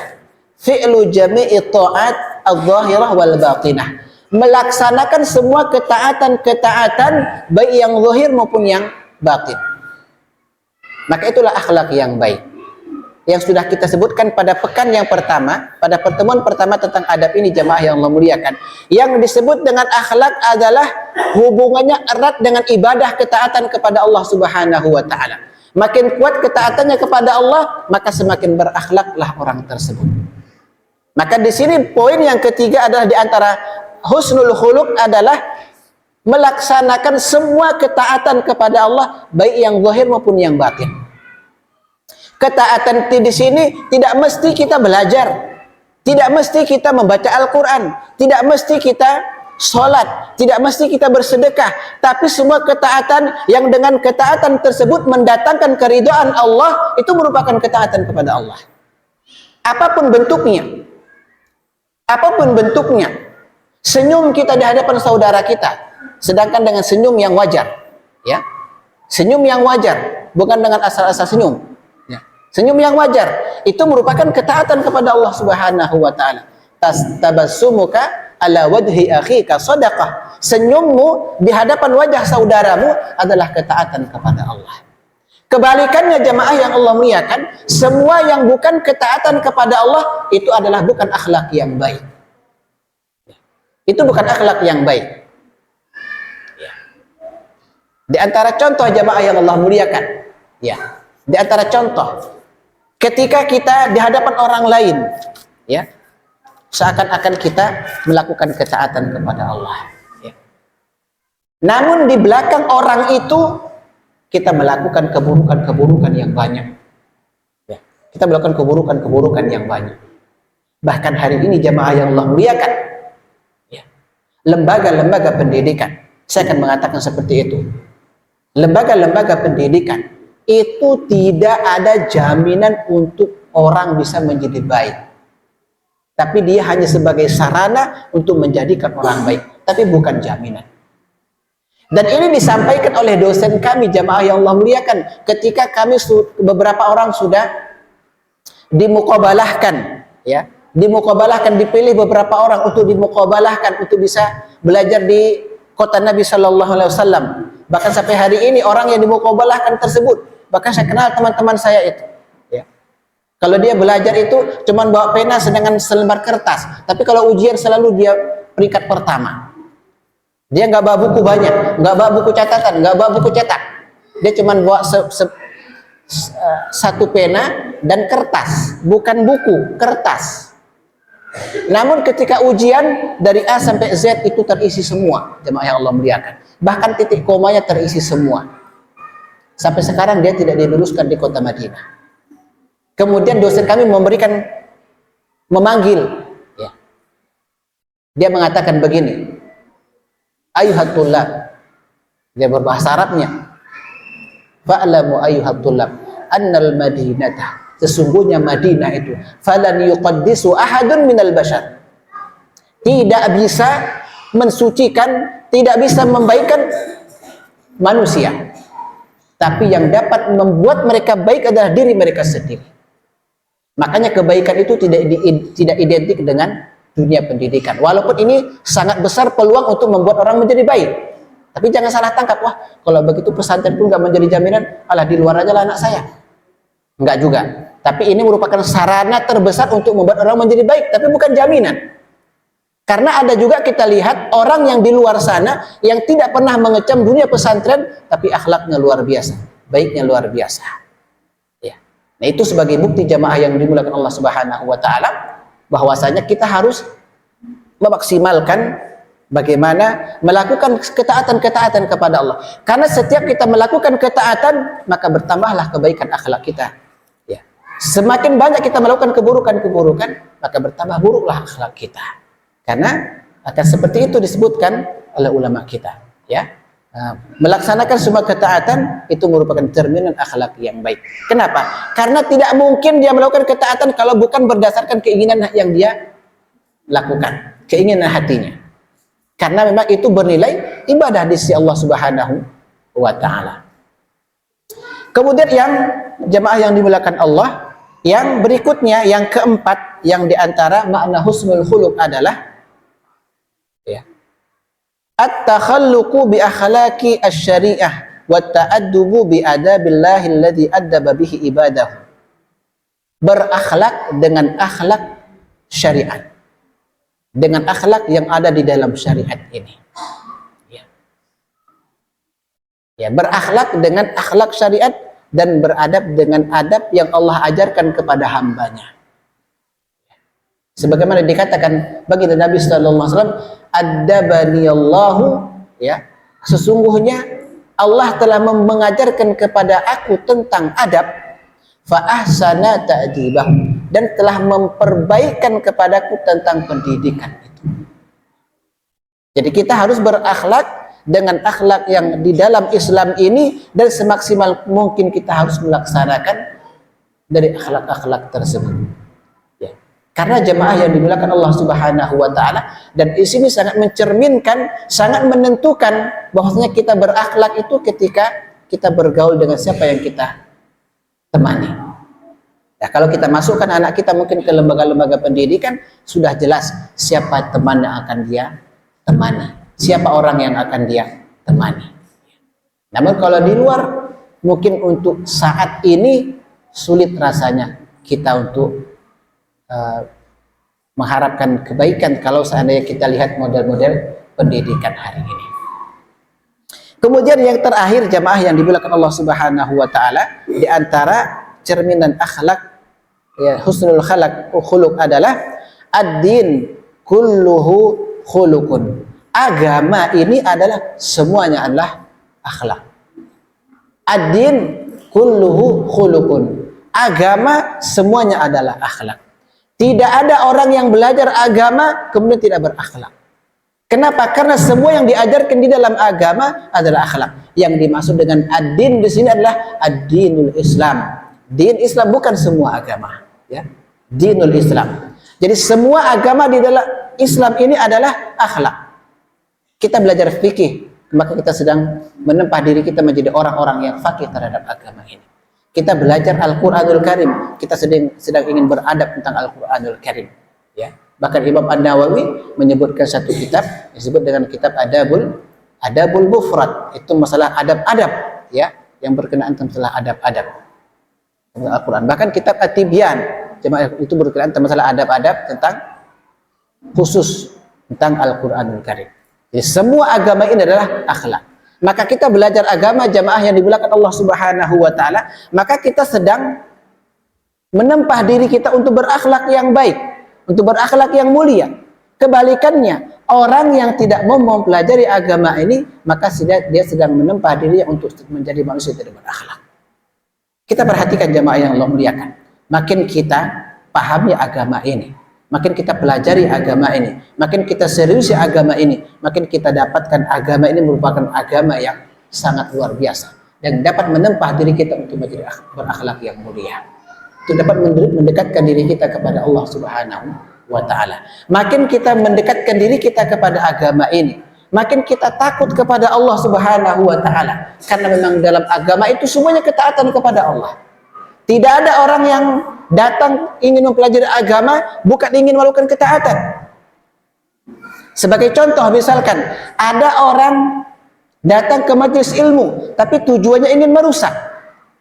fi'lu jami'i ta'at al-zahirah wal batinah, melaksanakan semua ketaatan-ketaatan baik yang zahir maupun yang batin. Maka itulah akhlak yang baik yang sudah kita sebutkan pada pekan yang pertama, pada pertemuan pertama tentang adab ini, jamaah yang Allah muliakan. Yang disebut dengan akhlak adalah hubungannya erat dengan ibadah ketaatan kepada Allah Subhanahu wa taala. Makin kuat ketaatannya kepada Allah, maka semakin berakhlaklah orang tersebut. Maka di sini poin yang ketiga adalah di antara husnul khuluq adalah melaksanakan semua ketaatan kepada Allah baik yang zahir maupun yang batin. Ketaatan di sini tidak mesti kita belajar, tidak mesti kita membaca Al-Quran, tidak mesti kita sholat, tidak mesti kita bersedekah, tapi semua ketaatan yang dengan ketaatan tersebut mendatangkan keridhaan Allah, itu merupakan ketaatan kepada Allah. Apapun bentuknya, senyum kita di hadapan saudara kita, sedangkan dengan senyum yang wajar, ya, senyum yang wajar, bukan dengan asal-asal senyum. Senyum yang wajar itu merupakan ketaatan kepada Allah Subhanahu wa taala. Tabassumuka ala wajhi akhika shadaqah. Senyummu di hadapan wajah saudaramu adalah ketaatan kepada Allah. Kebalikannya, jamaah yang Allah muliakan, semua yang bukan ketaatan kepada Allah itu adalah bukan akhlak yang baik. Itu bukan akhlak yang baik. Di antara contoh, jamaah yang Allah muliakan, ya, di antara contoh, ketika kita di hadapan orang lain, ya, seakan-akan kita melakukan ketaatan kepada Allah, ya. Namun di belakang orang itu kita melakukan keburukan-keburukan yang banyak, ya. Kita melakukan keburukan-keburukan yang banyak. Bahkan hari ini, jamaah yang Allah muliakan, ya, lembaga-lembaga pendidikan, saya akan mengatakan seperti itu. Lembaga-lembaga pendidikan itu tidak ada jaminan untuk orang bisa menjadi baik. Tapi dia hanya sebagai sarana untuk menjadikan orang baik, tapi bukan jaminan. Dan ini disampaikan oleh dosen kami, jamaah yang Allah muliakan, ketika kami beberapa orang sudah dimuqabalahkan, ya, dimuqabalahkan, dipilih beberapa orang untuk dimuqabalahkan untuk bisa belajar di kota Nabi Shallallahu Alaihi Wasallam. Bahkan sampai hari ini orang yang dimuqabalahkan tersebut, bahkan saya kenal teman-teman saya itu. Ya. Kalau dia belajar itu cuman bawa pena sedangkan selembar kertas, tapi kalau ujian selalu dia peringkat pertama. Dia nggak bawa buku banyak, nggak bawa buku catatan, nggak bawa buku cetak. Dia cuman bawa satu pena dan kertas, bukan buku, kertas. Namun ketika ujian dari A sampai Z itu terisi semua, jemaah yang Allah muliakan. Bahkan titik komanya terisi semua. Sampai sekarang dia tidak diluluskan di kota Madinah. Kemudian dosen kami memanggil. Ya. Dia mengatakan begini, ayuhat tullab. Dia berbahasa Arabnya. Fa'lamu ayuhat tullab annal madinata, sesungguhnya Madinah itu falan yuqaddisu ahadun minal bashar, tidak bisa mensucikan, tidak bisa membaikkan manusia, tapi yang dapat membuat mereka baik adalah diri mereka sendiri. Makanya kebaikan itu tidak identik dengan dunia pendidikan, walaupun ini sangat besar peluang untuk membuat orang menjadi baik. Tapi jangan salah tangkap, wah kalau begitu pesantren pun nggak menjadi jaminan, alah di luar aja lah anak saya. Enggak juga. Tapi ini merupakan sarana terbesar untuk membuat orang menjadi baik, tapi bukan jaminan. Karena ada juga kita lihat orang yang di luar sana yang tidak pernah mengecam dunia pesantren, tapi akhlaknya luar biasa, baiknya luar biasa. Ya. Nah itu sebagai bukti jamaah yang dimuliakan Allah Subhanahu Wa Taala, bahwasanya kita harus memaksimalkan bagaimana melakukan ketaatan-ketaatan kepada Allah. Karena setiap kita melakukan ketaatan, maka bertambahlah kebaikan akhlak kita. Ya. Semakin banyak kita melakukan keburukan-keburukan, maka bertambah buruklah akhlak kita. Karena akan seperti itu disebutkan oleh ulama kita. Ya. Melaksanakan semua ketaatan itu merupakan cerminan akhlak yang baik. Kenapa? Karena tidak mungkin dia melakukan ketaatan kalau bukan berdasarkan keinginan yang dia lakukan, keinginan hatinya. Karena memang itu bernilai ibadah di sisi Allah Subhanahu wa Ta'ala. Kemudian yang jemaah yang dimuliakan Allah, yang berikutnya, yang keempat, yang diantara makna husnul khuluq adalah ya, at-takhalluqu bi akhlaqi asy-syari'ah wa ta'addubu bi adabillahi alladzi addaba bihi ibadahu. Berakhlak dengan akhlak syariat, dengan akhlak yang ada di dalam syariat ini. Ya. Ya, berakhlak dengan akhlak syariat dan beradab dengan adab yang Allah ajarkan kepada hambanya. Sebagaimana dikatakan bagi Nabi Sallallahu Alaihi Wasallam, "Adabani Allahu," ya, sesungguhnya Allah telah mengajarkan kepada aku tentang adab, fa ahsana ta'dibahu, dan telah memperbaikan kepadaku tentang pendidikan itu. Jadi kita harus berakhlak dengan akhlak yang di dalam Islam ini, dan semaksimal mungkin kita harus melaksanakan dari akhlak-akhlak tersebut. Ya. Karena jemaah yang dimuliakan Allah Subhanahu wa Ta'ala, dan di sini sangat mencerminkan, sangat menentukan bahwasanya kita berakhlak itu ketika kita bergaul dengan siapa yang kita temani. Ya, kalau kita masukkan anak kita mungkin ke lembaga-lembaga pendidikan, sudah jelas siapa teman yang akan dia temani, siapa orang yang akan dia temani. Namun kalau di luar, mungkin untuk saat ini sulit rasanya kita untuk mengharapkan kebaikan kalau seandainya kita lihat model-model pendidikan hari ini. Kemudian yang terakhir jamaah yang dimuliakan Allah Subhanahu wa Ta'ala, di antara cerminan akhlak ya, husnul khuluq adalah ad-din kulluhu khuluqun. Agama ini adalah semuanya adalah akhlak. Ad-din kulluhu khuluqun. Agama semuanya adalah akhlak. Tidak ada orang yang belajar agama kemudian tidak berakhlak. Kenapa? Karena semua yang diajarkan di dalam agama adalah akhlak. Yang dimaksud dengan ad-din di sini adalah ad-dinul Islam. Din Islam, bukan semua agama. Ya, dinul Islam. Jadi semua agama di dalam Islam ini adalah akhlak. Kita belajar fikih, maka kita sedang menempa diri kita menjadi orang-orang yang fakih terhadap agama ini. Kita belajar Al-Quranul Karim, kita sedang ingin beradab tentang Al-Quranul Karim. Ya. Bahkan Imam An-Nawawi menyebutkan satu kitab disebut dengan kitab Adabul Mufrad. Itu masalah adab-adab, ya, yang berkenaan tentang masalah adab-adab tentang Al-Quran. Bahkan kitab At-Tibyan jemaah itu berkenaan tentang masalah adab-adab tentang khusus tentang Al-Quranul Karim. Jadi semua agama ini adalah akhlak. Maka kita belajar agama jamaah yang dimuliakan Allah Subhanahu wa taala, maka kita sedang menempah diri kita untuk berakhlak yang baik, untuk berakhlak yang mulia. Kebalikannya, orang yang tidak mau mempelajari agama ini, maka dia sedang menempah dirinya untuk menjadi manusia yang tidak berakhlak. Kita perhatikan jamaah yang Allah muliakan. Makin kita pahami agama ini, makin kita pelajari agama ini, makin kita seriusi agama ini, makin kita dapatkan agama ini merupakan agama yang sangat luar biasa dan dapat menempah diri kita untuk menjadi berakhlak yang mulia. Itu dapat mendekatkan diri kita kepada Allah Subhanahu wa taala. Makin kita mendekatkan diri kita kepada agama ini, makin kita takut kepada Allah Subhanahu wa taala. Karena memang dalam agama itu semuanya ketaatan kepada Allah. Tidak ada orang yang datang ingin mempelajari agama bukan ingin melakukan ketaatan. Sebagai contoh, misalkan ada orang datang ke majelis ilmu tapi tujuannya ingin merusak,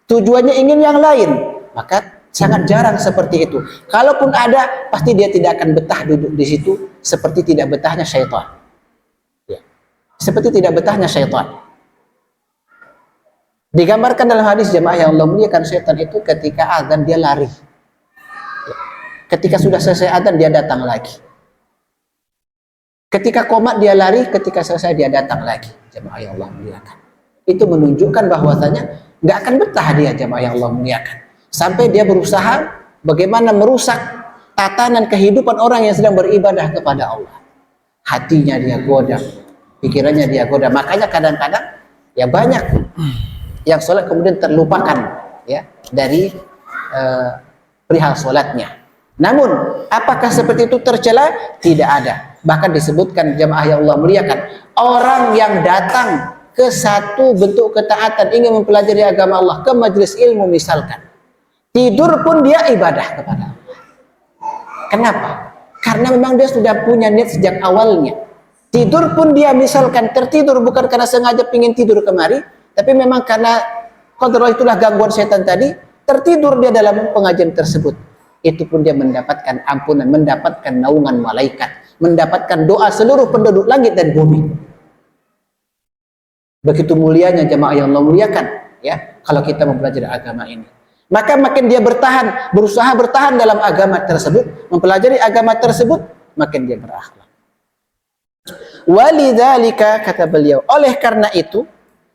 tujuannya ingin yang lain, maka sangat jarang seperti itu. Kalaupun ada, pasti dia tidak akan betah duduk di situ, seperti tidak betahnya syaitan. Ya. Seperti tidak betahnya syaitan. Digambarkan dalam hadis jemaah yang Allah muliakan, syaitan itu ketika azan dia lari. Ya. Ketika sudah selesai azan dia datang lagi. Ketika qomat dia lari, ketika selesai dia datang lagi. Jemaah yang Allah muliakan. Itu menunjukkan bahwasanya nggak akan betah dia, jemaah yang Allah muliakan. Sampai dia berusaha bagaimana merusak tatanan kehidupan orang yang sedang beribadah kepada Allah. Hatinya dia goda, pikirannya dia goda. Makanya kadang-kadang ya banyak yang sholat kemudian terlupakan ya dari perihal sholatnya. Namun apakah seperti itu tercela? Tidak ada. Bahkan disebutkan jamaah yang Allah muliakan, orang yang datang ke satu bentuk ketaatan ingin mempelajari agama Allah, ke majelis ilmu misalkan, tidur pun dia ibadah kepada Allah. Kenapa? Karena memang dia sudah punya niat sejak awalnya. Tidur pun dia misalkan tertidur bukan karena sengaja ingin tidur kemari, tapi memang karena kontrol itulah gangguan setan tadi, tertidur dia dalam pengajian tersebut. Itu pun dia mendapatkan ampunan, mendapatkan naungan malaikat, mendapatkan doa seluruh penduduk langit dan bumi. Begitu mulianya jamaah yang Allah muliakan, ya, kalau kita mempelajari agama ini. Maka makin dia bertahan, berusaha bertahan dalam agama tersebut, mempelajari agama tersebut, makin dia berakhlak. Walidzalika, kata beliau, oleh karena itu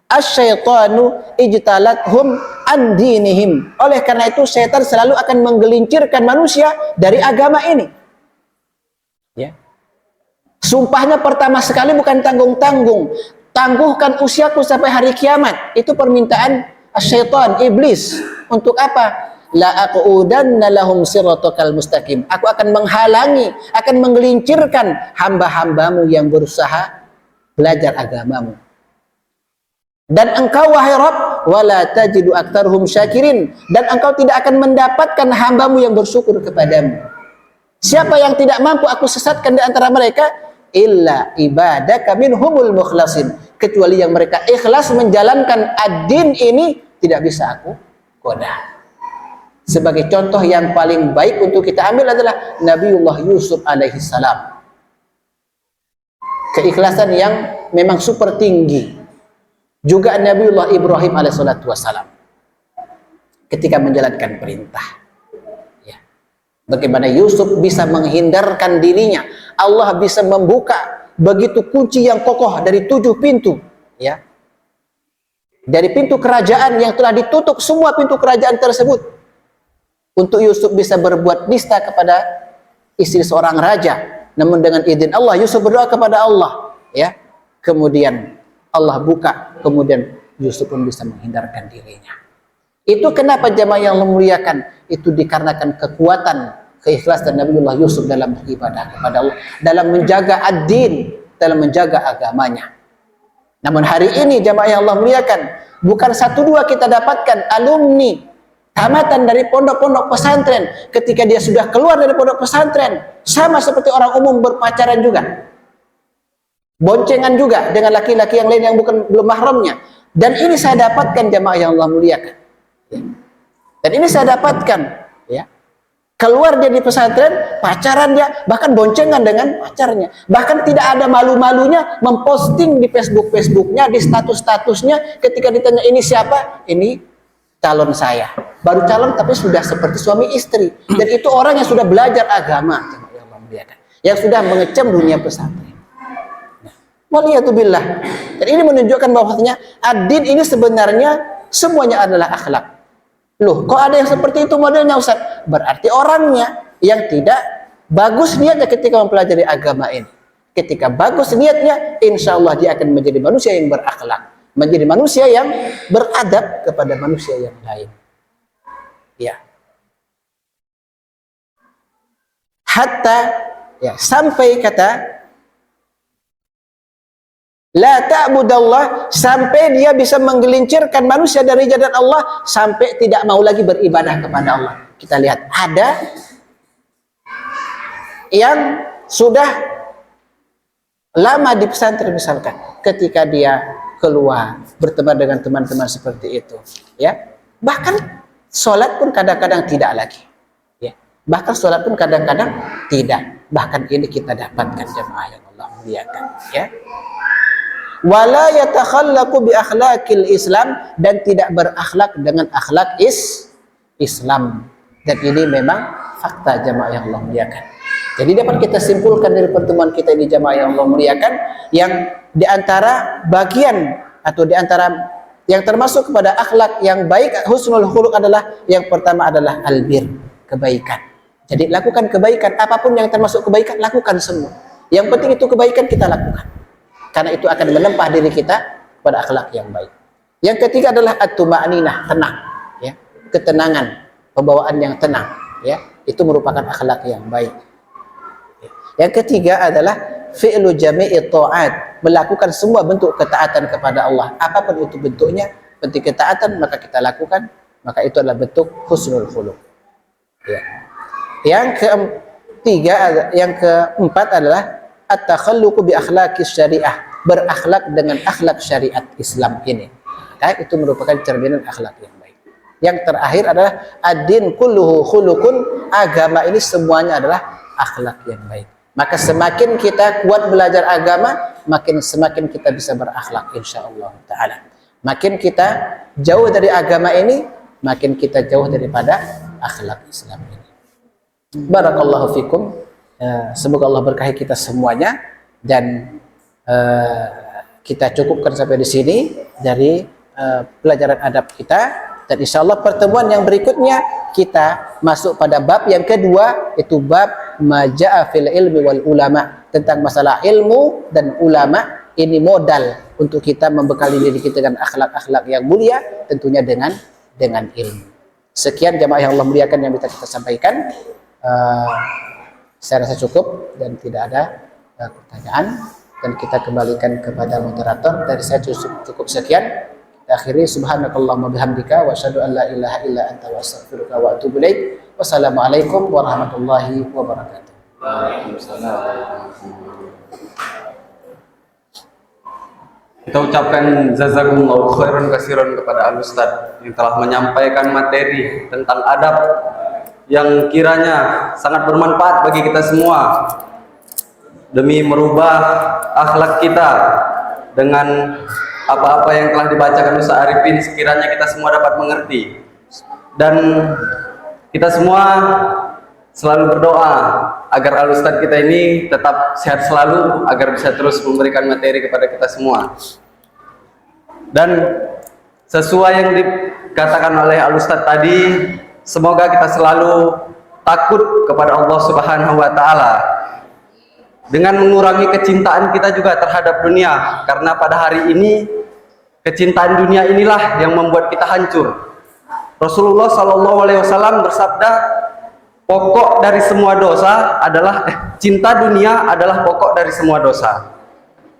asyaitanu ijtalathum an dinihim. Oleh karena itu setan selalu akan menggelincirkan manusia dari agama ini. Ya. Sumpahnya pertama sekali bukan tanggung-tanggung. Tangguhkan usiaku sampai hari kiamat. Itu permintaan syaitan, iblis. Untuk apa? La aqudanna lahum siratakal mustaqim. Aku akan menghalangi, akan menggelincirkan hamba-hambamu yang berusaha belajar agamamu. Dan engkau wahai Rabb, wala tajidu aktsarhum syakirin, dan engkau tidak akan mendapatkan hambamu yang bersyukur kepadamu. Siapa yang tidak mampu aku sesatkan di antara mereka? Illa ibadaka minhumul mukhlasin, kecuali yang mereka ikhlas menjalankan ad-din ini, tidak bisa aku goda. Sebagai contoh yang paling baik untuk kita ambil adalah Nabiullah Yusuf alaihi salam. Keikhlasan yang memang super tinggi. Juga Nabiullah Ibrahim alaihissalatu wassalam ketika menjalankan perintah. Ya. Bagaimana Yusuf bisa menghindarkan dirinya, Allah bisa membuka begitu kunci yang kokoh dari 7 pintu, ya, dari pintu kerajaan yang telah ditutup semua pintu kerajaan tersebut, untuk Yusuf bisa berbuat nista kepada istri seorang raja. Namun dengan izin Allah, Yusuf berdoa kepada Allah, ya, kemudian Allah buka, kemudian Yusuf pun bisa menghindarkan dirinya. Itu kenapa jamaah yang memuliakan, itu dikarenakan kekuatan, keikhlasan Nabiullah Yusuf dalam beribadah kepada Allah, dalam menjaga ad-din, dalam menjaga agamanya. Namun hari ini jamaah yang Allah muliakan, bukan 1-2 kita dapatkan alumni tamatan dari pondok-pondok pesantren, ketika dia sudah keluar dari pondok pesantren, sama seperti orang umum berpacaran juga, boncengan juga dengan laki-laki yang lain yang bukan belum mahramnya. Dan ini saya dapatkan jamaah yang Allah muliakan. Dan ini saya dapatkan, ya. Keluar dia di pesantren, pacaran dia, bahkan boncengan dengan pacarnya. Bahkan tidak ada malu-malunya memposting di Facebooknya, di statusnya ketika ditanya ini siapa? Ini calon saya. Baru calon tapi sudah seperti suami istri. Dan itu orang yang sudah belajar agama, yang sudah mengecam dunia pesantren. Waliyatubillah. Dan ini menunjukkan bahwasanya ad-din ini sebenarnya semuanya adalah akhlak. Loh, kok ada yang seperti itu modelnya Ustaz? Berarti orangnya yang tidak bagus niatnya ketika mempelajari agama ini. Ketika bagus niatnya, insya Allah dia akan menjadi manusia yang berakhlak, menjadi manusia yang beradab kepada manusia yang lain. Ya. Hatta ya, sampai kata la ta'budallah, sampai dia bisa menggelincirkan manusia dari jalan Allah, sampai tidak mau lagi beribadah kepada Allah. Kita lihat, ada yang sudah lama di pesantren misalkan, ketika dia keluar berteman dengan teman-teman seperti itu, ya, bahkan sholat pun kadang-kadang tidak lagi, ya, bahkan sholat pun kadang-kadang tidak. Bahkan ini kita dapatkan jemaah yang Allah muliakan, ya. Wala yatakhallaqu bi akhlaqil Islam, dan tidak berakhlak dengan akhlak Islam. Dan ini memang fakta jamaah yang Allah muliakan. Jadi dapat kita simpulkan dari pertemuan kita ini jamaah yang Allah muliakan, yang di antara bagian atau di antara yang termasuk kepada akhlak yang baik, husnul khuluq, adalah yang pertama adalah albir, kebaikan. Jadi lakukan kebaikan, apapun yang termasuk kebaikan lakukan semua. Yang penting itu kebaikan kita lakukan. Karena itu akan menempa diri kita pada akhlak yang baik. Yang ketiga adalah at-tuma'ninah, tenang, ya, ketenangan, pembawaan yang tenang, ya, itu merupakan akhlak yang baik. Yang ketiga adalah fi'lu jami'i ta'at, melakukan semua bentuk ketaatan kepada Allah, apapun itu bentuknya, penting ketaatan maka kita lakukan, maka itu adalah bentuk husnul khuluq. Ya. Yang keempat adalah at-takhalluqu bi akhlaqis syariah, berakhlak dengan akhlak syariat Islam ini. Maka itu merupakan cerminan akhlak yang baik. Yang terakhir adalah ad-din kulluhu khuluqun, agama ini semuanya adalah akhlak yang baik. Maka semakin kita kuat belajar agama, semakin kita bisa berakhlak insyaallah taala. Makin kita jauh dari agama ini, makin kita jauh daripada akhlak Islam ini. Barakallahu fikum. Semoga Allah berkahi kita semuanya, dan kita cukupkan sampai di sini dari pelajaran adab kita, dan insya Allah pertemuan yang berikutnya kita masuk pada bab yang kedua, itu bab maja'a fil ilmi wal ulama, tentang masalah ilmu dan ulama. Ini modal untuk kita membekali diri kita dengan akhlak-akhlak yang mulia, tentunya dengan ilmu. Sekian jamaah yang Allah muliakan yang bisa kita sampaikan. Saya rasa cukup dan tidak ada pertanyaan, dan kita kembalikan kepada moderator. Dari saya cukup sekian. Kita akhiri, subhanakallahumma bihamdika wa asyhadu an la ilaha illa anta wa astaghfiruka wa atubu ilaik. Wassalamualaikum warahmatullahi wabarakatuh. Kita ucapkan jazakumullahu khairan katsiran kepada Al-Ustaz yang telah menyampaikan materi tentang adab yang kiranya sangat bermanfaat bagi kita semua, demi merubah akhlak kita dengan apa-apa yang telah dibacakan Ustaz Arifin. Sekiranya kita semua dapat mengerti, dan kita semua selalu berdoa agar Al-Ustaz kita ini tetap sehat selalu, agar bisa terus memberikan materi kepada kita semua. Dan sesuai yang dikatakan oleh Al-Ustaz tadi, semoga kita selalu takut kepada Allah Subhanahu wa Ta'ala, dengan mengurangi kecintaan kita juga terhadap dunia, karena pada hari ini kecintaan dunia inilah yang membuat kita hancur. Rasulullah SAW bersabda, pokok dari semua dosa adalah cinta dunia adalah pokok dari semua dosa.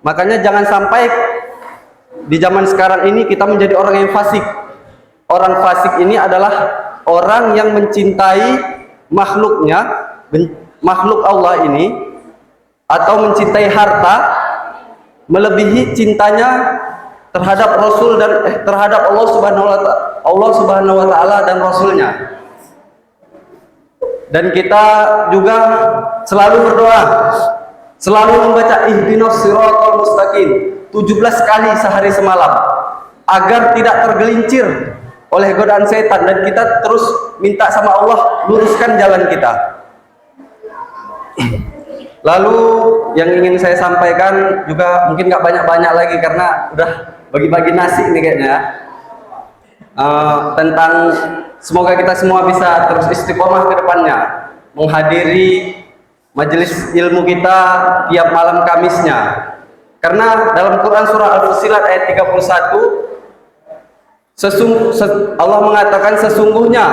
Makanya jangan sampai di zaman sekarang ini kita menjadi orang yang fasik. Orang fasik ini adalah orang yang mencintai makhluknya, makhluk Allah ini, atau mencintai harta melebihi cintanya terhadap Rasul dan terhadap Allah Subhanahu wa taala dan Rasulnya. Dan kita juga selalu berdoa, selalu membaca ihdinas siratal mustaqim 17 kali sehari semalam agar tidak tergelincir oleh godaan setan, dan kita terus minta sama Allah luruskan jalan kita. Lalu yang ingin saya sampaikan juga mungkin nggak banyak-banyak lagi karena udah bagi-bagi nasi ini kayaknya, tentang semoga kita semua bisa terus istiqomah ke depannya menghadiri majelis ilmu kita tiap malam Kamisnya. Karena dalam Quran surah Al-Fussilat ayat 31 Allah mengatakan, sesungguhnya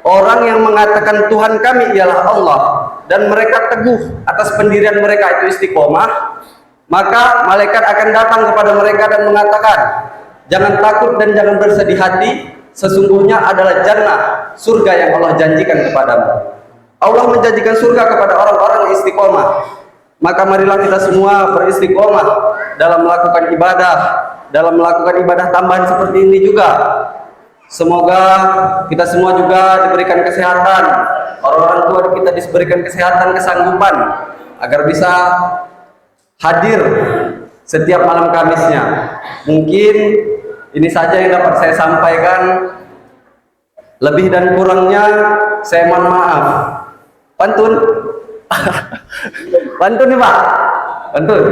orang yang mengatakan Tuhan kami ialah Allah dan mereka teguh atas pendirian mereka itu istiqomah, maka malaikat akan datang kepada mereka dan mengatakan, jangan takut dan jangan bersedih hati, sesungguhnya adalah jannah, surga yang Allah janjikan kepadamu. Allah menjanjikan surga kepada orang-orang yang istiqomah. Maka marilah kita semua beristiqomah dalam melakukan ibadah, dalam melakukan ibadah tambahan seperti ini juga. Semoga kita semua juga diberikan kesehatan, orang-orang tua kita diberikan kesehatan, kesanggupan agar bisa hadir setiap malam Kamisnya. Mungkin ini saja yang dapat saya sampaikan. Lebih dan kurangnya saya mohon maaf. Pantun. Pantun nih Pak. Pantun.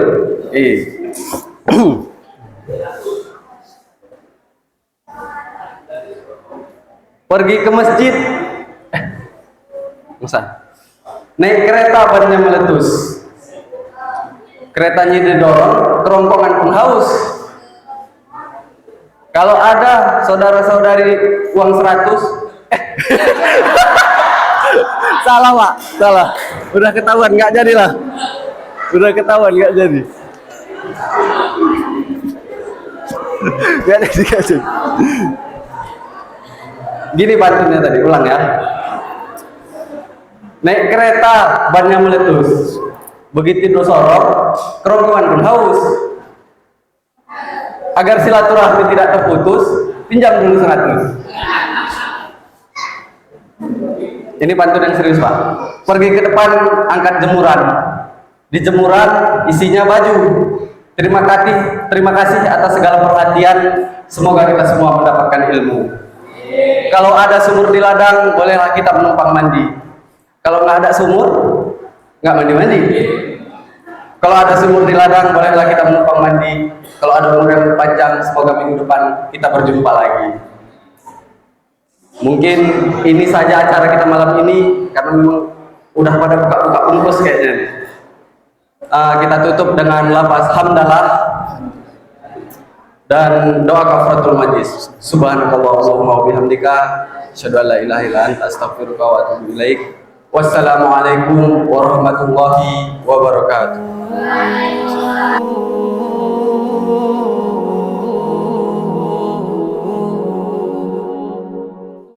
Pergi ke masjid. Masa? Naik kereta bannya meletus. Keretanya didorong, kerongkongan pun haus. Kalau ada saudara-saudari uang 100, salah Pak, salah. Udah ketahuan, nggak jadilah. Udah ketahuan, nggak jadi. Nggak jadi. Gini pantunnya tadi, ulang ya. Naik kereta, bannya meletus. Begitu dosorok, kerongkongan pun haus. Agar silaturahmi tidak terputus, pinjam dulu 100. Ini pantun yang serius Pak. Pergi ke depan, angkat jemuran. Di jemuran isinya baju. Terima kasih atas segala perhatian. Semoga kita semua mendapatkan ilmu. Kalau ada sumur di ladang, bolehlah kita menumpang mandi. Kalau nggak ada sumur, nggak mandi-mandi. Kalau ada sumur di ladang, bolehlah kita menumpang mandi. Kalau ada umur yang panjang, semoga minggu depan kita berjumpa lagi. Mungkin ini saja acara kita malam ini, karena memang udah pada buka-buka bungkus kayaknya. Kita tutup dengan lafaz hamdalah dan doa kafaratul majlis. Subhanakallahumma wa bihamdika, asyhadu an la ilaha illa anta, astaghfiruka wa atubu ilaik. Wassalamualaikum warahmatullahi wabarakatuh.